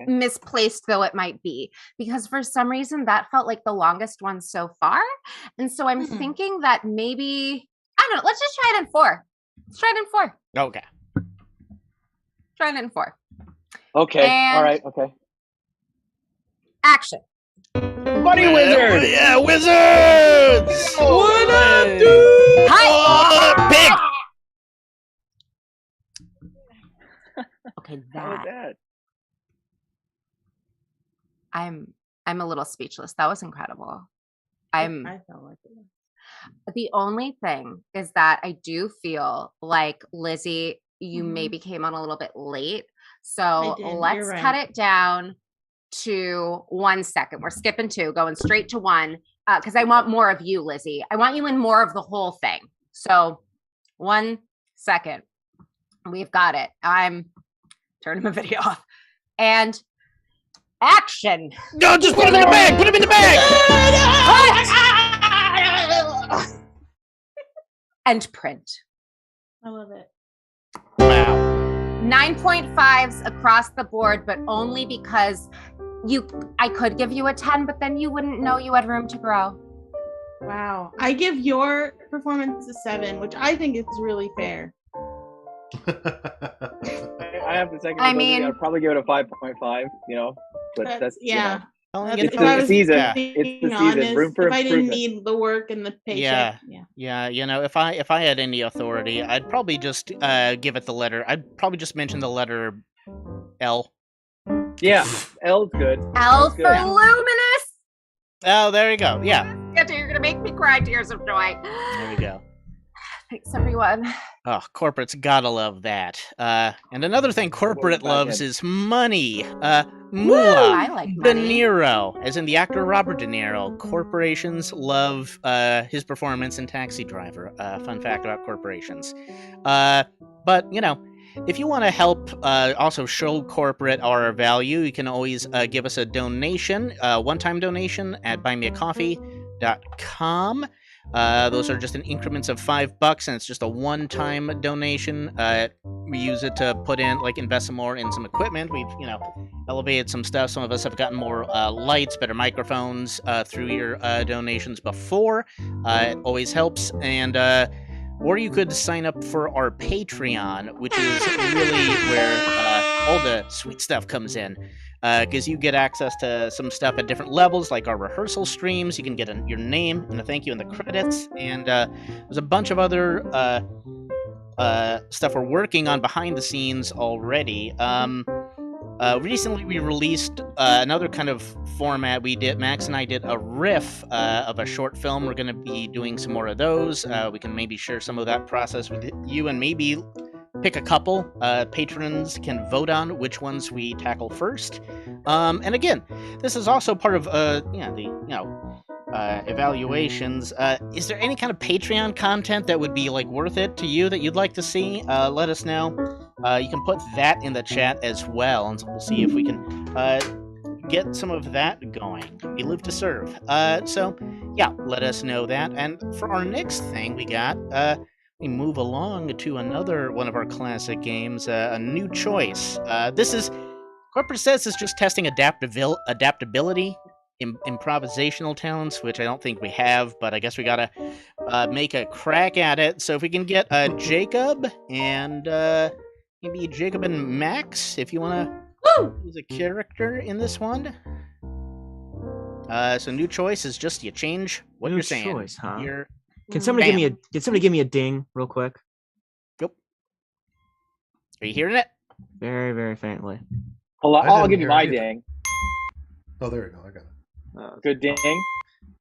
[SPEAKER 1] misplaced though it might be, because for some reason that felt like the longest one so far. And so I'm thinking that maybe, I don't know, let's just try it in 4. Let's try it in 4.
[SPEAKER 2] Okay.
[SPEAKER 1] Try it in 4.
[SPEAKER 4] Okay.
[SPEAKER 1] And-
[SPEAKER 4] All right. Okay.
[SPEAKER 1] Action.
[SPEAKER 4] Bunny wizard.
[SPEAKER 2] Yeah, wizards!
[SPEAKER 4] What up, dude?
[SPEAKER 1] Hi.
[SPEAKER 2] Pig!
[SPEAKER 1] Okay,
[SPEAKER 4] How was
[SPEAKER 1] that
[SPEAKER 4] that?
[SPEAKER 1] I'm a little speechless. That was incredible.
[SPEAKER 5] I felt like it.
[SPEAKER 1] The only thing is that I do feel like, Lizzie, you maybe came on a little bit late. So
[SPEAKER 5] did. You're
[SPEAKER 1] let's
[SPEAKER 5] right.
[SPEAKER 1] cut it down to 1 second. We're skipping 2, going straight to 1, because I want more of you, Lizzie. I want you in more of the whole thing. So 1 second. We've got it. I'm turning my video off. And action.
[SPEAKER 2] No, just put him in the bag! Put him in the bag!
[SPEAKER 1] And print.
[SPEAKER 5] I love it.
[SPEAKER 2] Wow.
[SPEAKER 1] 9.5s across the board, but only because I could give you a 10, but then you wouldn't know you had room to grow.
[SPEAKER 5] Wow. I give your performance a 7, which I think is really fair.
[SPEAKER 4] I have the second.
[SPEAKER 1] I mean-
[SPEAKER 4] I'd probably give it a 5.5. You know, but that's
[SPEAKER 5] yeah.
[SPEAKER 4] It's
[SPEAKER 5] If I
[SPEAKER 4] the
[SPEAKER 5] was
[SPEAKER 4] season.
[SPEAKER 2] Yeah.
[SPEAKER 4] It's the
[SPEAKER 5] being
[SPEAKER 4] season.
[SPEAKER 5] honest,
[SPEAKER 4] Room for
[SPEAKER 5] if I didn't
[SPEAKER 4] improvement.
[SPEAKER 5] need the work and the paycheck,
[SPEAKER 2] Yeah, you know, if I had any authority, I'd probably just give it the letter. I'd probably just mention the letter L.
[SPEAKER 4] Yeah, L's good.
[SPEAKER 1] L
[SPEAKER 4] That's
[SPEAKER 1] for
[SPEAKER 4] good.
[SPEAKER 1] luminous.
[SPEAKER 2] Oh, there you go. Yeah,
[SPEAKER 1] You're gonna make me cry tears of joy.
[SPEAKER 2] there we go.
[SPEAKER 1] Thanks, everyone.
[SPEAKER 2] Oh, corporate's gotta love that. And another thing corporate
[SPEAKER 4] What about
[SPEAKER 2] loves
[SPEAKER 4] him?
[SPEAKER 2] is money.
[SPEAKER 1] I
[SPEAKER 2] Moolah.
[SPEAKER 1] like
[SPEAKER 2] De
[SPEAKER 1] money.
[SPEAKER 2] Niro, as in the actor Robert De Niro. Corporations love his performance in Taxi Driver. Fun fact about corporations. But, you know, if you want to help also show corporate our value, you can always give us a donation, one-time donation at buymeacoffee.com. Those are just in increments of $5, and it's just a one-time donation. We use it to put in, like, invest some more in some equipment. We've, you know, elevated some stuff. Some of us have gotten more lights, better microphones through your donations before. It always helps. And or you could sign up for our Patreon, which is really where all the sweet stuff comes in. Because you get access to some stuff at different levels, like our rehearsal streams. You can get your name and a thank you in the credits. And there's a bunch of other stuff we're working on behind the scenes already. Recently, we released another kind of format. Max and I did a riff of a short film. We're going to be doing some more of those. We can maybe share some of that process with you and maybe pick a couple. Patrons can vote on which ones we tackle first. And again, this is also part of evaluations. Is there any kind of Patreon content that would be like worth it to you that you'd like to see? Let us know. You can put that in the chat as well, and we'll see if we can get some of that going. We live to serve. So yeah, let us know that. And for our next thing, we move along to another one of our classic games, a new choice. Corporate says is just testing adaptability, improvisational talents, which I don't think we have, but I guess we gotta make a crack at it. So if we can get Jacob and maybe Jacob and Max, if you want to use a character in this one. So new choice is just you change what
[SPEAKER 3] New
[SPEAKER 2] you're saying.
[SPEAKER 3] choice, huh?
[SPEAKER 2] You're
[SPEAKER 3] Can somebody
[SPEAKER 2] Bam.
[SPEAKER 3] give me a ding real quick?
[SPEAKER 2] Are you hearing it?
[SPEAKER 3] Very, very faintly.
[SPEAKER 4] I'll
[SPEAKER 6] didn't
[SPEAKER 4] give you
[SPEAKER 6] hear
[SPEAKER 4] my
[SPEAKER 6] either.
[SPEAKER 4] ding.
[SPEAKER 6] Oh, there you go. I got it.
[SPEAKER 4] Good ding.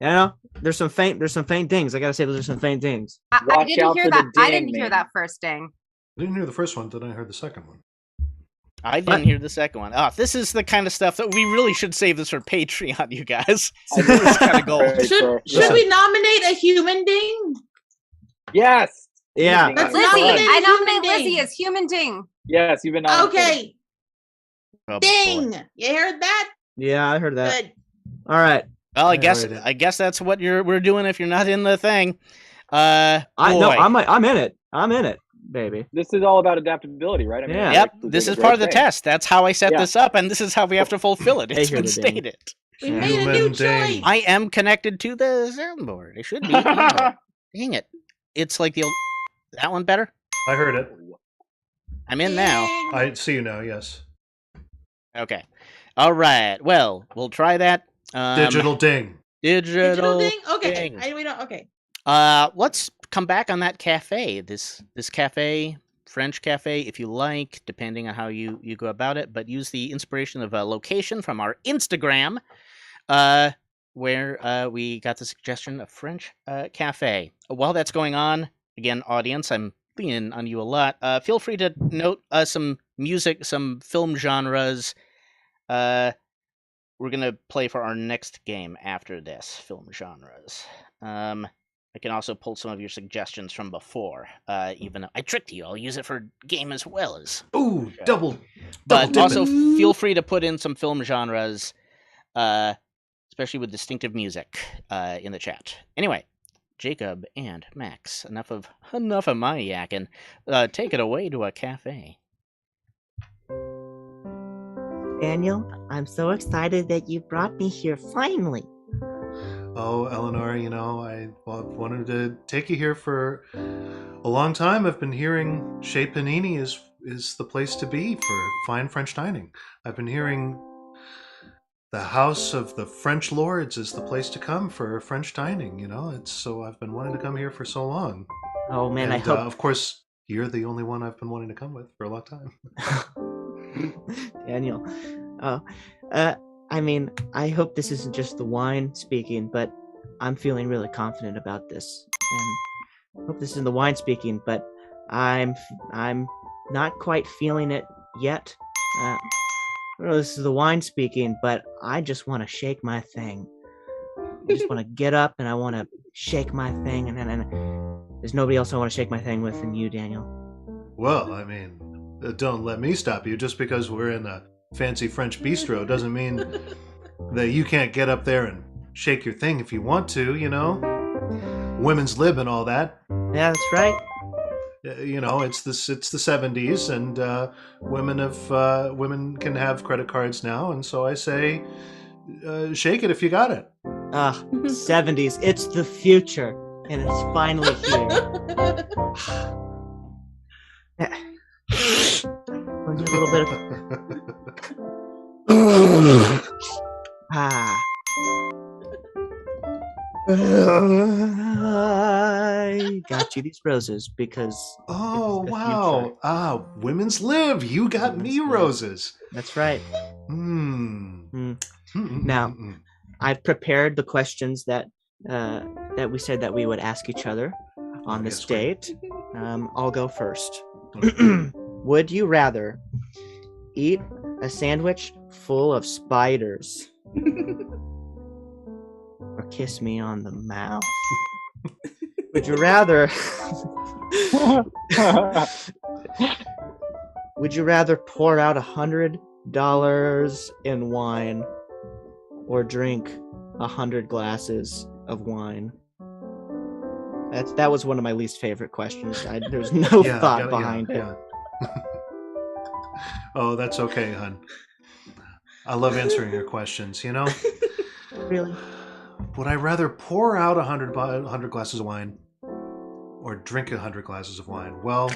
[SPEAKER 3] Yeah, there's some faint dings. I gotta say, there's some faint dings.
[SPEAKER 1] I
[SPEAKER 4] Watch
[SPEAKER 1] didn't
[SPEAKER 4] out
[SPEAKER 1] hear
[SPEAKER 4] for the
[SPEAKER 1] that. I
[SPEAKER 4] ding,
[SPEAKER 1] didn't hear
[SPEAKER 4] man.
[SPEAKER 1] that first ding.
[SPEAKER 6] I didn't hear the first one, then I heard the second one.
[SPEAKER 2] I didn't hear the second one. Oh, this is the kind of stuff that we really should save this for Patreon, you guys.
[SPEAKER 4] I know
[SPEAKER 2] This kind of gold.
[SPEAKER 4] Right, sure.
[SPEAKER 5] Should we nominate a human ding?
[SPEAKER 4] Yes.
[SPEAKER 3] Yeah.
[SPEAKER 4] Ding.
[SPEAKER 5] Let's
[SPEAKER 1] Lizzie,
[SPEAKER 5] nominate
[SPEAKER 1] I
[SPEAKER 5] a
[SPEAKER 1] nominate
[SPEAKER 5] human
[SPEAKER 1] Lizzie
[SPEAKER 5] ding.
[SPEAKER 1] as human ding.
[SPEAKER 4] Yes, you've been nominated.
[SPEAKER 5] Okay,
[SPEAKER 2] Oh, boy.
[SPEAKER 5] ding. You heard that?
[SPEAKER 3] Yeah, I heard that.
[SPEAKER 5] Good.
[SPEAKER 3] All right.
[SPEAKER 2] Well, I
[SPEAKER 6] Yeah,
[SPEAKER 2] guess
[SPEAKER 6] right.
[SPEAKER 2] I guess that's what we're doing if you're not in the thing.
[SPEAKER 3] I'm in it. baby.
[SPEAKER 4] This is all about adaptability, right? I
[SPEAKER 3] Yeah.
[SPEAKER 2] Yep,
[SPEAKER 4] like,
[SPEAKER 2] this is
[SPEAKER 4] right
[SPEAKER 2] part of the
[SPEAKER 4] thing.
[SPEAKER 2] test. That's how I set
[SPEAKER 4] Yeah.
[SPEAKER 2] this up, and this is how we have to fulfill it.
[SPEAKER 3] Hey,
[SPEAKER 2] It's
[SPEAKER 3] here
[SPEAKER 2] been
[SPEAKER 3] the ding.
[SPEAKER 2] stated.
[SPEAKER 5] We
[SPEAKER 3] Yeah.
[SPEAKER 5] made a
[SPEAKER 6] Human
[SPEAKER 5] new
[SPEAKER 6] ding.
[SPEAKER 5] choice.
[SPEAKER 2] I am connected to the soundboard. It should be. Dang it. It's like the old... That one better?
[SPEAKER 6] I heard it.
[SPEAKER 2] I'm in now.
[SPEAKER 5] Ding.
[SPEAKER 6] I see you now. Yes.
[SPEAKER 2] Okay. All right. Well, we'll try that.
[SPEAKER 6] Digital ding.
[SPEAKER 2] Digital
[SPEAKER 5] ding. Okay.
[SPEAKER 2] ding.
[SPEAKER 5] We don't. Okay.
[SPEAKER 2] Let's come back on that cafe. This cafe, French cafe, if you like, depending on how you go about it. But use the inspiration of a location from our Instagram, where we got the suggestion of French cafe. While that's going on, again, audience, I'm leaning on you a lot. Feel free to note some music, some film genres. We're gonna play for our next game after this, film genres. I can also pull some of your suggestions from before. Even I tricked you, I'll use it for game as well as.
[SPEAKER 6] Ooh, double.
[SPEAKER 2] But
[SPEAKER 6] double
[SPEAKER 2] also
[SPEAKER 6] dipping.
[SPEAKER 2] feel free to put in some film genres, especially with distinctive music, in the chat. Anyway, Jacob and Max, enough of my yakking. Take it away to a cafe.
[SPEAKER 7] Daniel, I'm so excited that you brought me here finally.
[SPEAKER 6] Oh, Eleanor, you know, I wanted to take you here for a long time. I've been hearing Chez Panini is the place to be for fine French dining. I've been hearing the House of the French Lords is the place to come for French dining, you know? So I've been wanting to come here for so long.
[SPEAKER 3] Oh man,
[SPEAKER 6] And,
[SPEAKER 3] I hope.
[SPEAKER 6] of course, you're the only one I've been wanting to come with for a long time.
[SPEAKER 3] Daniel. I mean, I hope this isn't just the wine speaking, but I'm feeling really confident about this. And I hope this isn't the wine speaking, but I'm not quite feeling it yet. I don't know if this is the wine speaking, but I just want to shake my thing. I just want to get up and I want to shake my thing, and there's nobody else I want to shake my thing with than you, Daniel.
[SPEAKER 6] Well, I mean, don't let me stop you. Just because we're in a fancy French bistro doesn't mean that you can't get up there and shake your thing if you want to, you know? Women's lib and all that.
[SPEAKER 3] Yeah, that's right.
[SPEAKER 6] You know, it's the 70s, and women can have credit cards now, and so I say, shake it if you got it.
[SPEAKER 3] 70s. It's the future, and it's finally here. We'll do a little bit of I got you these roses because
[SPEAKER 6] Oh,
[SPEAKER 3] it's the
[SPEAKER 6] wow.
[SPEAKER 3] future.
[SPEAKER 6] Women's lib. You got me
[SPEAKER 3] Women's lib.
[SPEAKER 6] roses.
[SPEAKER 3] That's right.
[SPEAKER 6] Hmm.
[SPEAKER 3] Now, I've prepared the questions that we said that we would ask each other on this
[SPEAKER 6] Yes, great.
[SPEAKER 3] date. I'll go first. Would you rather eat a sandwich full of spiders or kiss me on the mouth? Would you rather would you rather pour out $100 in wine or drink 100 glasses of wine? That was one of my least favorite questions. There's no thought behind it.
[SPEAKER 6] Yeah. Oh, that's okay, hun. I love answering your questions, you know?
[SPEAKER 3] Really?
[SPEAKER 6] Would I rather pour out 100 glasses of wine or drink 100 glasses of wine? Well,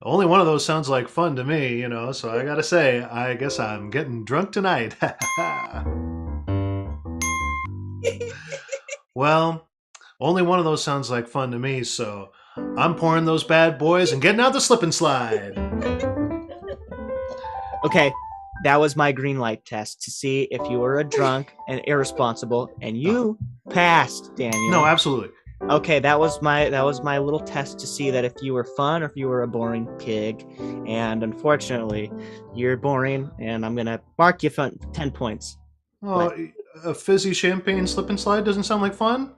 [SPEAKER 6] only one of those sounds like fun to me, you know, so I gotta say, I guess I'm getting drunk tonight. Well, only one of those sounds like fun to me, so I'm pouring those bad boys and getting out the slip and slide.
[SPEAKER 3] Okay, that was my green light test to see if you were a drunk and irresponsible, and you passed, Daniel.
[SPEAKER 6] No, absolutely.
[SPEAKER 3] Okay, that was my little test to see that if you were fun or if you were a boring pig, and unfortunately, you're boring, and I'm gonna mark you 10 points.
[SPEAKER 6] Oh, a fizzy champagne slip and slide doesn't sound like fun?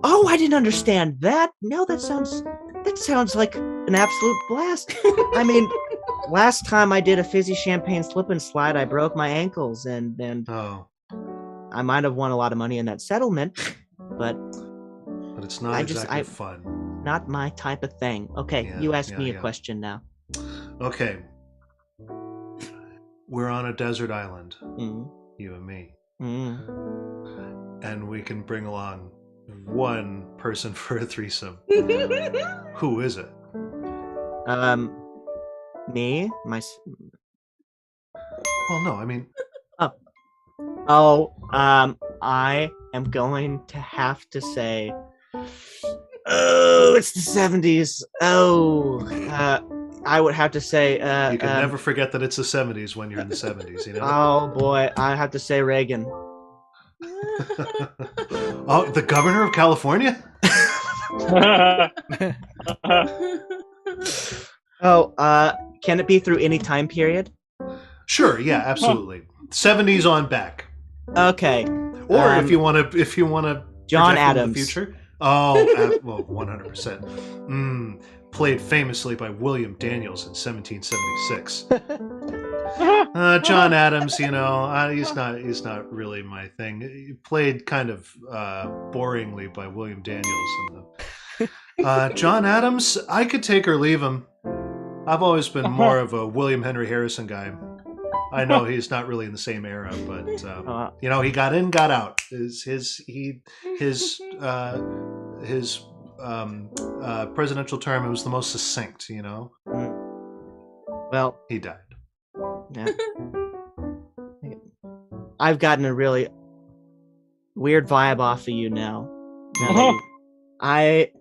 [SPEAKER 3] Oh, I didn't understand that. No, that sounds like an absolute blast. I mean, last time I did a fizzy champagne slip and slide, I broke my ankles, and
[SPEAKER 6] Oh.
[SPEAKER 3] I might have won a lot of money in that settlement, but
[SPEAKER 6] but it's not exactly fun.
[SPEAKER 3] Not my type of thing. Okay,
[SPEAKER 6] Yeah,
[SPEAKER 3] you ask me a
[SPEAKER 6] yeah.
[SPEAKER 3] question now.
[SPEAKER 6] Okay. We're on a desert island,
[SPEAKER 3] Mm.
[SPEAKER 6] you and me.
[SPEAKER 3] Mm.
[SPEAKER 6] And we can bring along one person for a threesome. Who is it?
[SPEAKER 3] Me?
[SPEAKER 6] Well, no, I mean...
[SPEAKER 3] I am going to have to say... Oh, it's the 70s. I would have to say...
[SPEAKER 6] you can never forget that it's the 70s when you're in the 70s, you know?
[SPEAKER 3] Oh, boy. I have to say Reagan.
[SPEAKER 6] Oh, the governor of California?
[SPEAKER 3] Can it be through any time period?
[SPEAKER 6] Sure, yeah, absolutely. 70s on back.
[SPEAKER 3] Okay.
[SPEAKER 6] Or if you want to
[SPEAKER 3] John
[SPEAKER 6] project
[SPEAKER 3] Adams.
[SPEAKER 6] in the future. Oh, well, 100%. Played famously by William Daniels in 1776. John Adams, he's not really my thing. He played kind of boringly by William Daniels. John Adams, I could take or leave him. I've always been more of a William Henry Harrison guy. I know he's not really in the same era, but he got in, got out. His presidential term, it was the most succinct.
[SPEAKER 3] Well,
[SPEAKER 6] he died.
[SPEAKER 3] Yeah. I've gotten a really weird vibe off of you now. I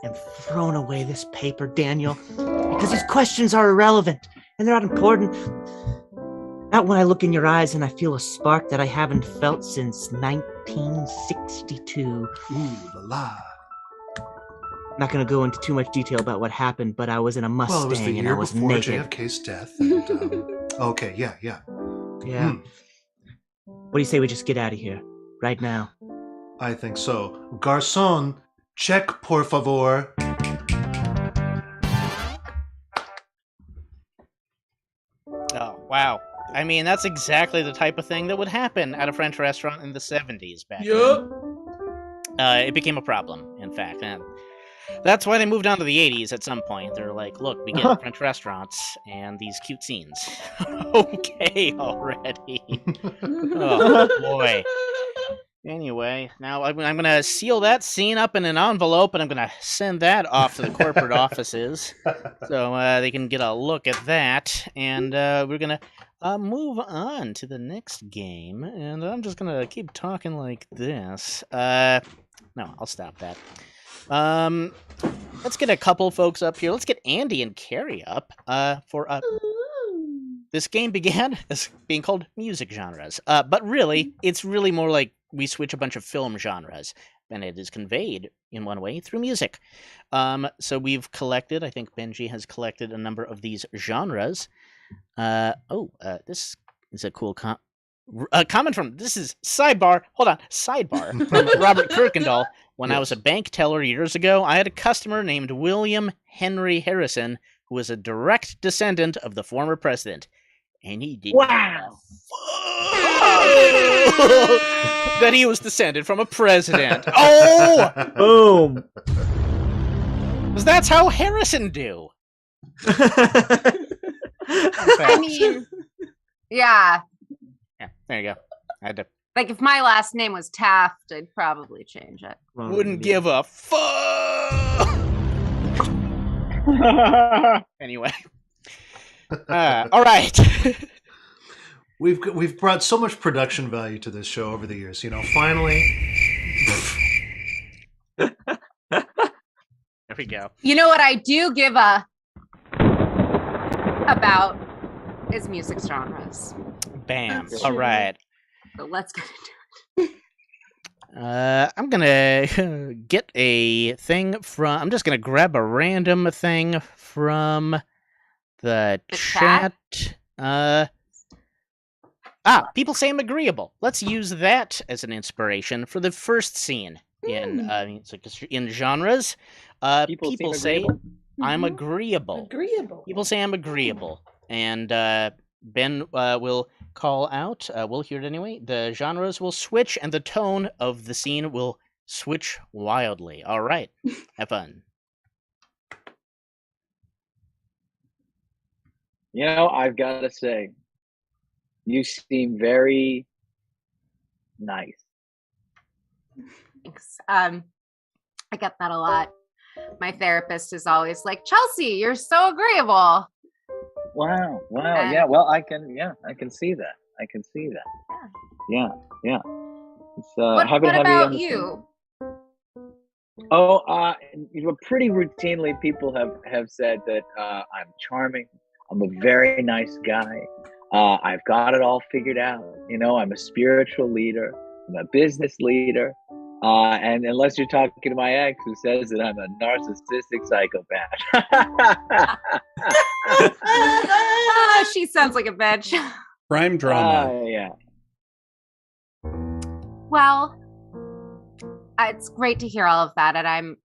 [SPEAKER 3] am throwing away this paper, Daniel, because these questions are irrelevant and they're not important. Not when I look in your eyes and I feel a spark that I haven't felt since 1962.
[SPEAKER 6] Ooh la la.
[SPEAKER 3] I'm not going to go into too much detail about what happened, but I was in a Mustang
[SPEAKER 6] Well, it was the
[SPEAKER 3] and
[SPEAKER 6] year
[SPEAKER 3] I was
[SPEAKER 6] before
[SPEAKER 3] naked.
[SPEAKER 6] JFK's death. And, okay, yeah.
[SPEAKER 3] Yeah. What do you say we just get out of here right now?
[SPEAKER 6] I think so. Garçon, check por favor.
[SPEAKER 2] Oh, wow. I mean, that's exactly the type of thing that would happen at a French restaurant in the 70s back then. It became a problem, in fact. And that's why they moved on to the 80s at some point. They're like, look, we get French restaurants and these cute scenes. Okay, already. Oh, boy. Anyway, now I'm going to seal that scene up in an envelope, and I'm going to send that off to the corporate offices so they can get a look at that. And we're going to move on to the next game. And I'm just going to keep talking like this. No, I'll stop that. Let's get a couple folks up here. Let's get Andy and Carrie up for this game began as being called music genres, but really, it's really more like we switch a bunch of film genres, and it is conveyed in one way through music. So we've collected, I think Benji has collected a number of these genres. This is a cool comment from, this is sidebar from Robert Kirkendall. When I was a bank teller years ago, I had a customer named William Henry Harrison, who was a direct descendant of the former president. And he did that he was descended from a president. Oh!
[SPEAKER 3] Boom!
[SPEAKER 2] Because that's how Harrison do.
[SPEAKER 1] I mean, yeah.
[SPEAKER 2] Yeah, there you go. I had to.
[SPEAKER 1] Like, if my last name was Taft, I'd probably change it.
[SPEAKER 2] Wouldn't give a fuck. Anyway. All right.
[SPEAKER 6] We've brought so much production value to this show over the years. Finally.
[SPEAKER 2] There we go.
[SPEAKER 1] You know what I do give about is music genres.
[SPEAKER 2] Bam. All right.
[SPEAKER 1] So let's get into it.
[SPEAKER 2] I'm gonna get a thing from. I'm just gonna grab a random thing from the chat. People say I'm agreeable. Let's use that as an inspiration for the first scene in genres. People say I'm agreeable. People say I'm agreeable, and Ben will call out. We'll hear it anyway. The genres will switch, and the tone of the scene will switch wildly. All right. Have fun.
[SPEAKER 4] I've got to say, you seem very nice.
[SPEAKER 1] Thanks. I get that a lot. My therapist is always like, Chelsea, you're so agreeable.
[SPEAKER 4] Wow. Yeah. Well, I can see that. Yeah.
[SPEAKER 1] What about you?
[SPEAKER 4] Oh, pretty routinely, people have said that I'm charming. I'm a very nice guy. I've got it all figured out. I'm a spiritual leader. I'm a business leader. And unless you're talking to my ex who says that I'm a narcissistic psychopath.
[SPEAKER 1] She sounds like a bitch.
[SPEAKER 8] Crime drama.
[SPEAKER 4] Yeah.
[SPEAKER 1] Well, it's great to hear all of that. And I'm,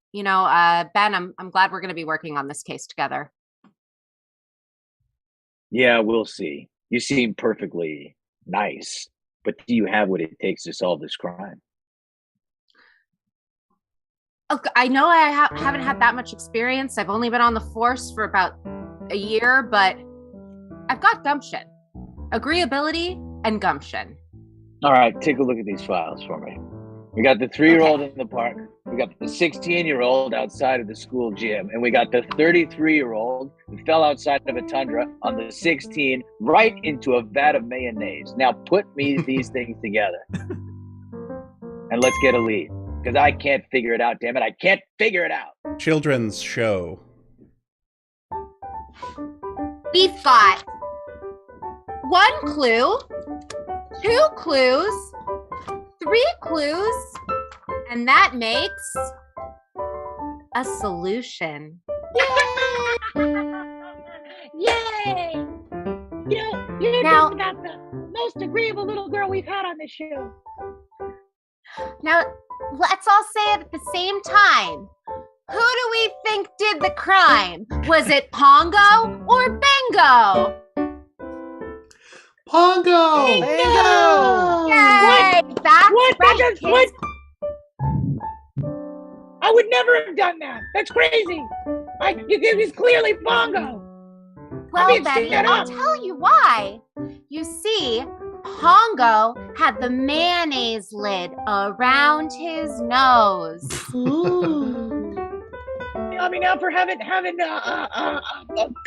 [SPEAKER 1] Ben, I'm glad we're going to be working on this case together.
[SPEAKER 4] Yeah, we'll see. You seem perfectly nice, but do you have what it takes to solve this crime?
[SPEAKER 1] Look, I know I haven't had that much experience. I've only been on the force for about a year, but I've got gumption, agreeability, and gumption.
[SPEAKER 4] All right, take a look at these files for me. We got the 3-year-old in the park. We got the 16-year-old outside of the school gym. And we got the 33-year-old who fell outside of a tundra on the 16 right into a vat of mayonnaise. Now put me these things together. And let's get a lead. Because I can't figure it out, damn it. I can't figure it out.
[SPEAKER 8] Children's show.
[SPEAKER 1] We've got 1 clue, 2 clues, 3 clues, and that makes a solution.
[SPEAKER 9] Yay! You're
[SPEAKER 1] Now-
[SPEAKER 9] just about the most agreeable little girl we've had on this show.
[SPEAKER 1] Now, let's all say it at the same time. Who do we think did the crime? Was it Pongo or Bingo?
[SPEAKER 6] Pongo!
[SPEAKER 2] Bingo!
[SPEAKER 1] Yay! That's
[SPEAKER 9] What?
[SPEAKER 1] right,
[SPEAKER 9] That's
[SPEAKER 1] kids.
[SPEAKER 9] what? I would never have done that. That's crazy. It was clearly Bongo.
[SPEAKER 1] Well,
[SPEAKER 9] being
[SPEAKER 1] Betty,
[SPEAKER 9] set
[SPEAKER 1] I'll
[SPEAKER 9] up.
[SPEAKER 1] tell you why. You see, Pongo had the mayonnaise lid around his nose.
[SPEAKER 5] Ooh.
[SPEAKER 9] I mean, now for having a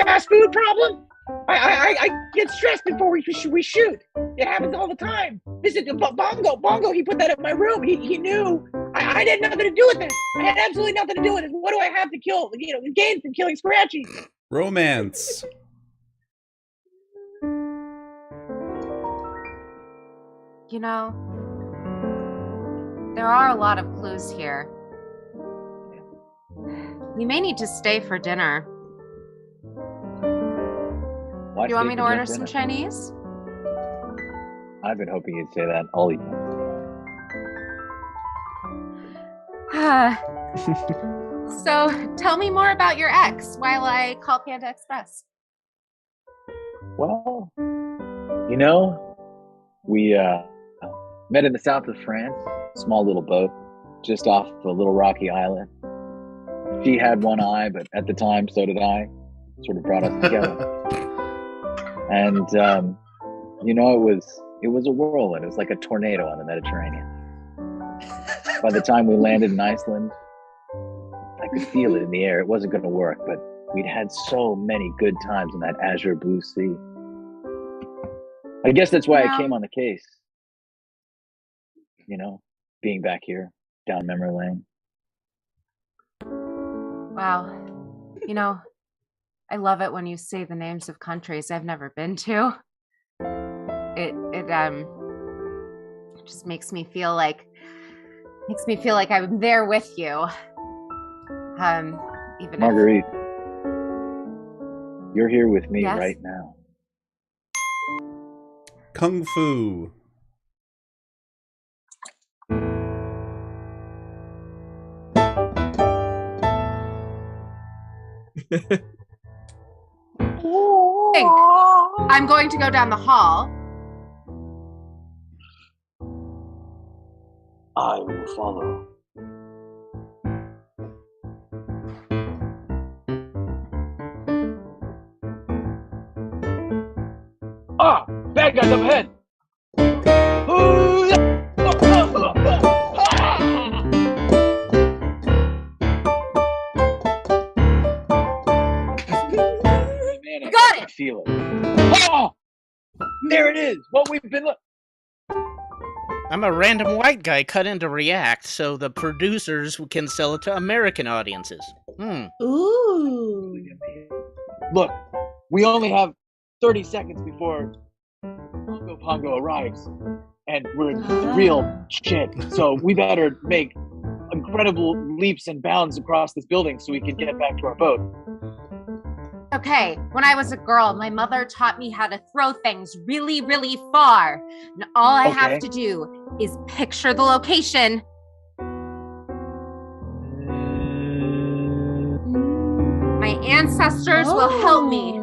[SPEAKER 9] fast food problem, I get stressed before we shoot. It happens all the time. This is Bongo. He put that in my room. He knew. I had nothing to do with this. I had absolutely nothing to do with it. What do I have to kill? Gain from killing Scratchy?
[SPEAKER 8] Romance.
[SPEAKER 1] There are a lot of clues here. You may need to stay for dinner.
[SPEAKER 4] Why
[SPEAKER 1] Do you want
[SPEAKER 4] stay
[SPEAKER 1] me to
[SPEAKER 4] for
[SPEAKER 1] order
[SPEAKER 4] dinner?
[SPEAKER 1] some Chinese?
[SPEAKER 4] I've been hoping you'd say that all evening.
[SPEAKER 1] So tell me more about your ex while I call Panda Express.
[SPEAKER 4] Well, we met in the south of France, small little boat, just off a little rocky island. She had one eye, but at the time, so did I. Sort of brought us together. And, it was a whirlwind. It was like a tornado on the Mediterranean. By the time we landed in Iceland, I could feel it in the air. It wasn't going to work, but we'd had so many good times in that azure blue sea. I guess that's why I came on the case. Being back here, down memory lane.
[SPEAKER 1] Wow. I love it when you say the names of countries I've never been to. It just makes me feel like I'm there with you. Even
[SPEAKER 4] Marguerite, you're here with me
[SPEAKER 1] Yes?
[SPEAKER 4] right now.
[SPEAKER 8] Kung Fu.
[SPEAKER 1] I'm going to go down the hall.
[SPEAKER 4] I will follow. Bad guys up ahead. Man,
[SPEAKER 1] Got it.
[SPEAKER 4] Feel it. Oh, there it is. What we've been.
[SPEAKER 2] I'm a random white guy cut in to react so the producers can sell it to American audiences.
[SPEAKER 5] Ooh.
[SPEAKER 4] Look, we only have 30 seconds before Pongo Pongo arrives, and we're in real shit. So we better make incredible leaps and bounds across this building so we can get back to our boat.
[SPEAKER 1] Okay, when I was a girl, my mother taught me how to throw things really, really far. And all I have to do is picture the location. My ancestors will help me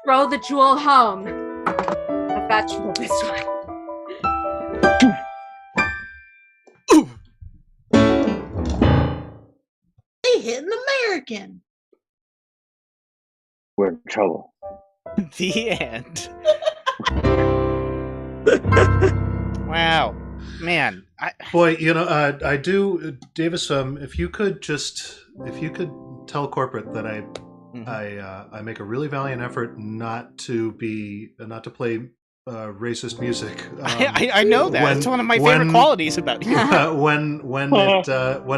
[SPEAKER 1] throw the jewel home. I've got you this one.
[SPEAKER 5] They hit an American.
[SPEAKER 4] We're in trouble.
[SPEAKER 2] The end. Wow. Man.
[SPEAKER 6] Boy, I do, Davis, if you could tell corporate that I make a really valiant effort not to play racist music.
[SPEAKER 2] I know that. It's one of my favorite qualities about you.
[SPEAKER 6] when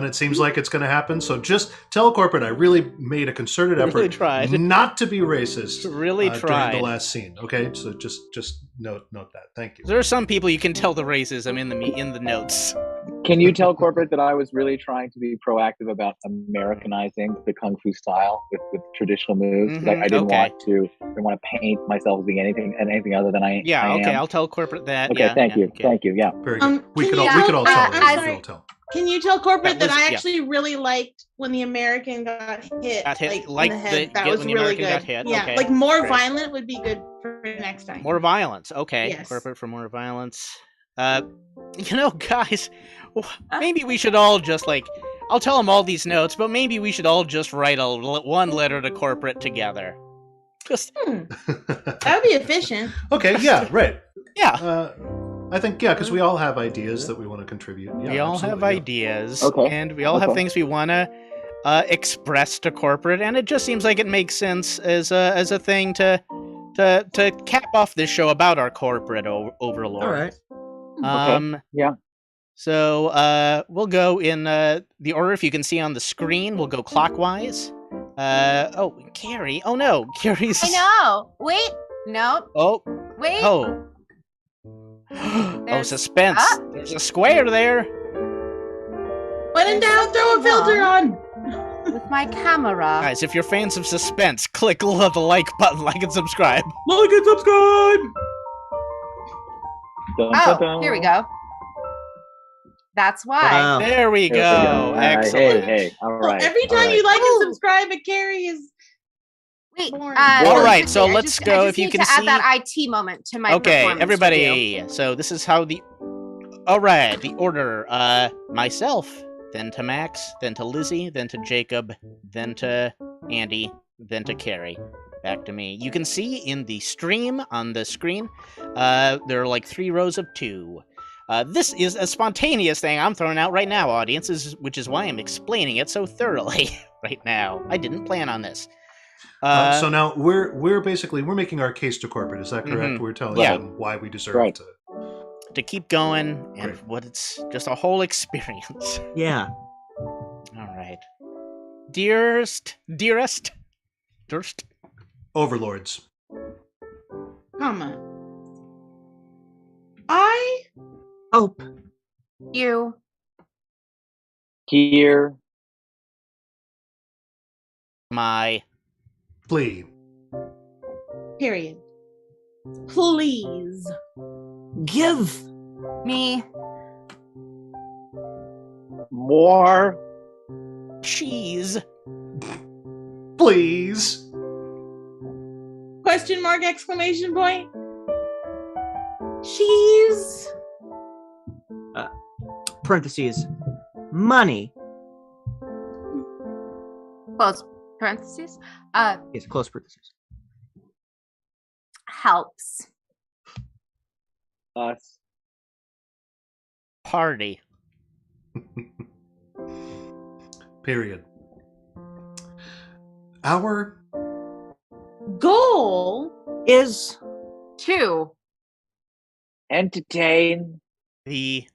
[SPEAKER 6] it seems like it's going to happen. So just tell corporate I really made a concerted effort not to be racist.
[SPEAKER 2] Really tried
[SPEAKER 6] during the last scene. Okay, so just note that. Thank you.
[SPEAKER 2] There are some people you can tell the racism in the notes.
[SPEAKER 4] Can you tell corporate that I was really trying to be proactive about Americanizing the kung fu style with traditional moves? I didn't want to paint myself as being anything other than I.
[SPEAKER 2] Yeah.
[SPEAKER 4] I
[SPEAKER 2] okay.
[SPEAKER 4] am.
[SPEAKER 2] I'll tell corporate that.
[SPEAKER 4] Okay. Thank you. Yeah.
[SPEAKER 6] Very good. We could all tell.
[SPEAKER 5] Can you tell corporate that I actually really liked when the American got hit?
[SPEAKER 2] Like
[SPEAKER 5] in the head. That was
[SPEAKER 2] when the
[SPEAKER 5] really
[SPEAKER 2] American
[SPEAKER 5] good.
[SPEAKER 2] got hit.
[SPEAKER 5] Yeah,
[SPEAKER 2] Okay.
[SPEAKER 5] like more
[SPEAKER 2] Great.
[SPEAKER 5] violent would be good for next time.
[SPEAKER 2] More violence. Okay.
[SPEAKER 5] Yes.
[SPEAKER 2] Corporate for more violence. Guys, maybe we should all just I'll tell them all these notes, but maybe we should all just write one letter to corporate together. Just
[SPEAKER 5] that would be efficient.
[SPEAKER 6] Okay. Yeah. Right.
[SPEAKER 2] Yeah.
[SPEAKER 6] I think because we all have ideas that we want to contribute. Yeah,
[SPEAKER 2] we all have ideas, and we all have things we want to express to corporate, and it just seems like it makes sense as a thing to cap off this show about our corporate overlord.
[SPEAKER 3] All right.
[SPEAKER 4] Yeah.
[SPEAKER 2] So we'll go in the order if you can see on the screen. We'll go clockwise. Carrie. Oh no, Carrie's.
[SPEAKER 1] I know. Wait. No.
[SPEAKER 2] Oh.
[SPEAKER 1] Wait.
[SPEAKER 2] Oh. Suspense. There's a square there.
[SPEAKER 5] When in doubt, throw a filter on.
[SPEAKER 1] With my camera.
[SPEAKER 2] Guys, if you're fans of suspense, click the like button, like and subscribe.
[SPEAKER 5] Like and subscribe.
[SPEAKER 1] Oh, here we go. That's why.
[SPEAKER 3] Wow.
[SPEAKER 2] There we go. Excellent.
[SPEAKER 4] Hey, all right.
[SPEAKER 5] Well, every time you like and subscribe, it carries.
[SPEAKER 1] Wait.
[SPEAKER 2] All right, so let's go. If you can see,
[SPEAKER 1] add that IT moment to my
[SPEAKER 2] okay,
[SPEAKER 1] performance
[SPEAKER 2] everybody.
[SPEAKER 1] review.
[SPEAKER 2] So this is how the. All right, the order. Myself, then to Max, then to Lizzie, then to Jacob, then to Andy, then to Carrie. Back to me. You can see in the stream on the screen, there are like 3 rows of 2. This is a spontaneous thing I'm throwing out right now, audiences, which is why I'm explaining it so thoroughly right now. I didn't plan on this.
[SPEAKER 6] So now we're making our case to corporate. Is that correct? We're telling them why we deserve
[SPEAKER 2] to keep going and what it's just a whole experience.
[SPEAKER 3] Yeah.
[SPEAKER 2] All right. Dearest.
[SPEAKER 6] Overlords.
[SPEAKER 5] Comma. I
[SPEAKER 3] hope
[SPEAKER 1] you
[SPEAKER 4] hear
[SPEAKER 2] my
[SPEAKER 6] plea.
[SPEAKER 5] Period. Please
[SPEAKER 3] give
[SPEAKER 1] me
[SPEAKER 4] more
[SPEAKER 2] cheese.
[SPEAKER 6] Please.
[SPEAKER 5] Question mark, exclamation point. Cheese.
[SPEAKER 3] Parentheses. Money.
[SPEAKER 1] Close parentheses.
[SPEAKER 3] Yes, close parentheses.
[SPEAKER 1] Helps.
[SPEAKER 4] Us.
[SPEAKER 2] Party.
[SPEAKER 6] Period. Our
[SPEAKER 5] Goal.
[SPEAKER 3] Is
[SPEAKER 1] 2.
[SPEAKER 4] Entertain.
[SPEAKER 2] The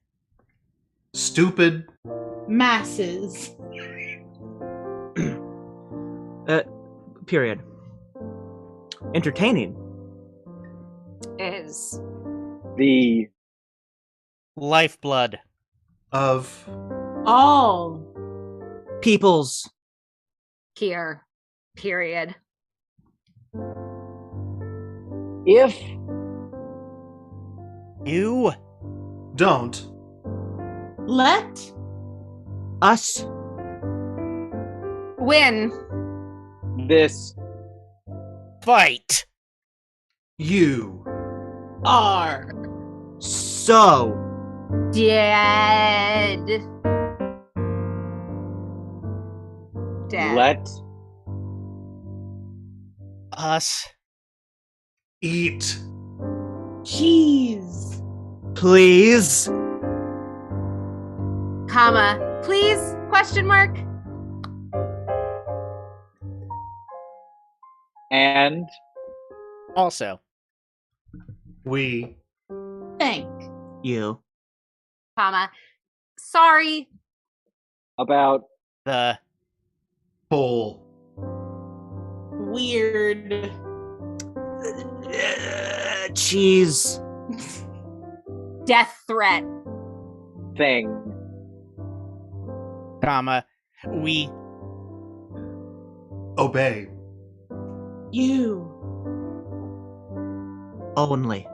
[SPEAKER 6] stupid
[SPEAKER 5] Masses.
[SPEAKER 3] period. Entertaining.
[SPEAKER 1] Is
[SPEAKER 4] The
[SPEAKER 2] lifeblood.
[SPEAKER 6] of
[SPEAKER 5] All.
[SPEAKER 3] People's.
[SPEAKER 1] here. Period.
[SPEAKER 4] if
[SPEAKER 2] You
[SPEAKER 6] don't
[SPEAKER 5] Let.
[SPEAKER 3] Us.
[SPEAKER 1] Win.
[SPEAKER 4] this
[SPEAKER 2] fight.
[SPEAKER 6] you
[SPEAKER 5] Are.
[SPEAKER 3] So.
[SPEAKER 1] Dead. Dead.
[SPEAKER 4] let
[SPEAKER 2] Us.
[SPEAKER 6] eat
[SPEAKER 5] Cheese.
[SPEAKER 3] Please.
[SPEAKER 1] Comma. Please? Question mark.
[SPEAKER 4] and
[SPEAKER 2] Also.
[SPEAKER 6] we
[SPEAKER 5] Thank.
[SPEAKER 3] You.
[SPEAKER 1] Comma. Sorry.
[SPEAKER 4] about
[SPEAKER 2] The
[SPEAKER 6] whole
[SPEAKER 5] Weird.
[SPEAKER 3] Cheese.
[SPEAKER 1] Death threat.
[SPEAKER 4] thing.
[SPEAKER 2] comma. We
[SPEAKER 6] obey
[SPEAKER 5] You.
[SPEAKER 3] Only.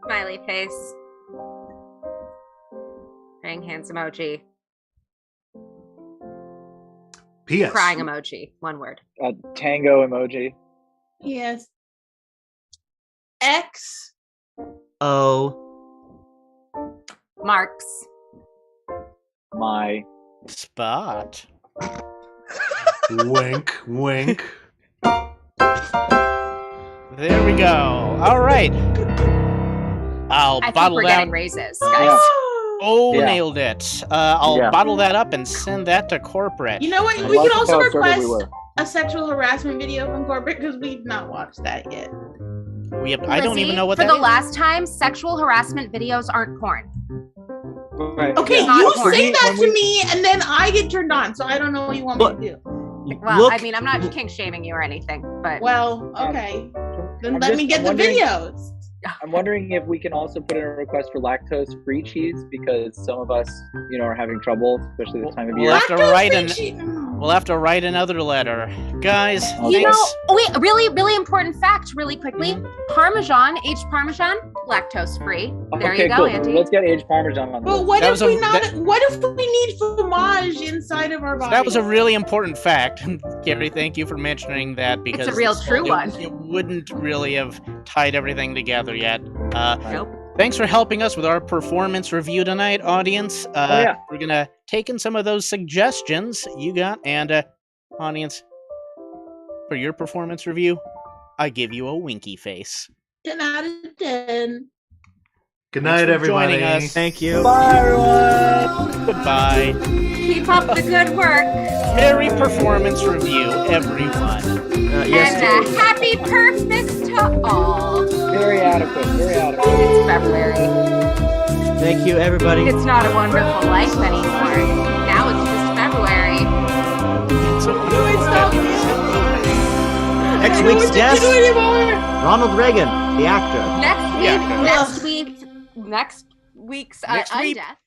[SPEAKER 1] Smiley face. Praying hands emoji.
[SPEAKER 6] P.S.
[SPEAKER 1] Crying emoji. One word.
[SPEAKER 4] Tango emoji.
[SPEAKER 5] Yes. X.
[SPEAKER 3] O.
[SPEAKER 1] Marks.
[SPEAKER 4] My
[SPEAKER 2] spot.
[SPEAKER 6] Wink, wink.
[SPEAKER 2] There we go. All right. I'll
[SPEAKER 1] I think
[SPEAKER 2] bottle
[SPEAKER 1] we're
[SPEAKER 2] that.
[SPEAKER 1] getting raises, guys.
[SPEAKER 2] Oh,
[SPEAKER 4] Yeah.
[SPEAKER 2] nailed it. I'll
[SPEAKER 4] Yeah.
[SPEAKER 2] bottle that up and send that to corporate.
[SPEAKER 5] You know what?
[SPEAKER 4] I
[SPEAKER 5] We
[SPEAKER 4] like
[SPEAKER 5] can also
[SPEAKER 4] how assertive we
[SPEAKER 5] request
[SPEAKER 4] were.
[SPEAKER 5] a sexual harassment video from corporate because we've not watched that yet.
[SPEAKER 2] I don't even know what
[SPEAKER 1] for
[SPEAKER 2] that
[SPEAKER 1] the
[SPEAKER 2] is.
[SPEAKER 1] last time, sexual harassment videos aren't porn.
[SPEAKER 4] Right.
[SPEAKER 5] Okay,
[SPEAKER 1] Not
[SPEAKER 5] you
[SPEAKER 1] porn.
[SPEAKER 5] say that
[SPEAKER 4] When
[SPEAKER 5] to me, and then I get turned on, so I don't know what you want me to do.
[SPEAKER 1] Well,
[SPEAKER 3] Look,
[SPEAKER 1] I mean, I'm not kink shaming you or anything, but
[SPEAKER 5] Well, okay. Then
[SPEAKER 4] I'm
[SPEAKER 5] let me
[SPEAKER 4] just-
[SPEAKER 5] get
[SPEAKER 4] I'm
[SPEAKER 5] the
[SPEAKER 4] wondering-
[SPEAKER 5] videos.
[SPEAKER 4] I'm wondering if we can also put in a request for lactose-free cheese because some of us, are having trouble, especially this time of
[SPEAKER 2] We'll
[SPEAKER 4] year.
[SPEAKER 2] have to write
[SPEAKER 5] Lactose-free
[SPEAKER 2] an.
[SPEAKER 5] cheese-
[SPEAKER 2] We'll have to write another letter, guys.
[SPEAKER 4] You
[SPEAKER 1] you know,
[SPEAKER 2] thanks.
[SPEAKER 1] oh wait, really important fact, really quickly. Parmesan, aged Parmesan, lactose free. There
[SPEAKER 4] okay,
[SPEAKER 1] you go,
[SPEAKER 4] cool.
[SPEAKER 1] Andy.
[SPEAKER 4] Let's get aged Parmesan on the
[SPEAKER 5] But
[SPEAKER 4] list.
[SPEAKER 5] what
[SPEAKER 2] That
[SPEAKER 5] if
[SPEAKER 2] was a-
[SPEAKER 5] we not?
[SPEAKER 2] that-
[SPEAKER 5] What if we need fromage inside of our body?
[SPEAKER 2] That was a really important fact. Carrie, thank you for mentioning that because
[SPEAKER 1] a real true one.
[SPEAKER 2] It wouldn't really have tied everything together yet.
[SPEAKER 1] Nope.
[SPEAKER 2] Thanks for helping us with our performance review tonight, audience.
[SPEAKER 4] yeah.
[SPEAKER 2] We're gonna take in some of those suggestions you got, and audience, for your performance review, I give you a winky face.
[SPEAKER 5] 10 out of 10.
[SPEAKER 6] Good
[SPEAKER 2] Thanks
[SPEAKER 6] night,
[SPEAKER 2] for
[SPEAKER 6] everybody.
[SPEAKER 2] joining us.
[SPEAKER 3] Thank you.
[SPEAKER 4] Bye, everyone.
[SPEAKER 2] Goodbye.
[SPEAKER 1] Keep up the good work.
[SPEAKER 2] Merry performance review, everyone.
[SPEAKER 3] Yes.
[SPEAKER 1] And happy perfect to all.
[SPEAKER 4] Very adequate. Very adequate.
[SPEAKER 1] It's February.
[SPEAKER 3] Thank you, everybody.
[SPEAKER 1] It's not a wonderful life anymore. Now it's just February.
[SPEAKER 3] Next week's guest, Ronald Reagan, the actor.
[SPEAKER 1] Next
[SPEAKER 2] Yeah.
[SPEAKER 1] week's
[SPEAKER 2] Next week?
[SPEAKER 1] undeath.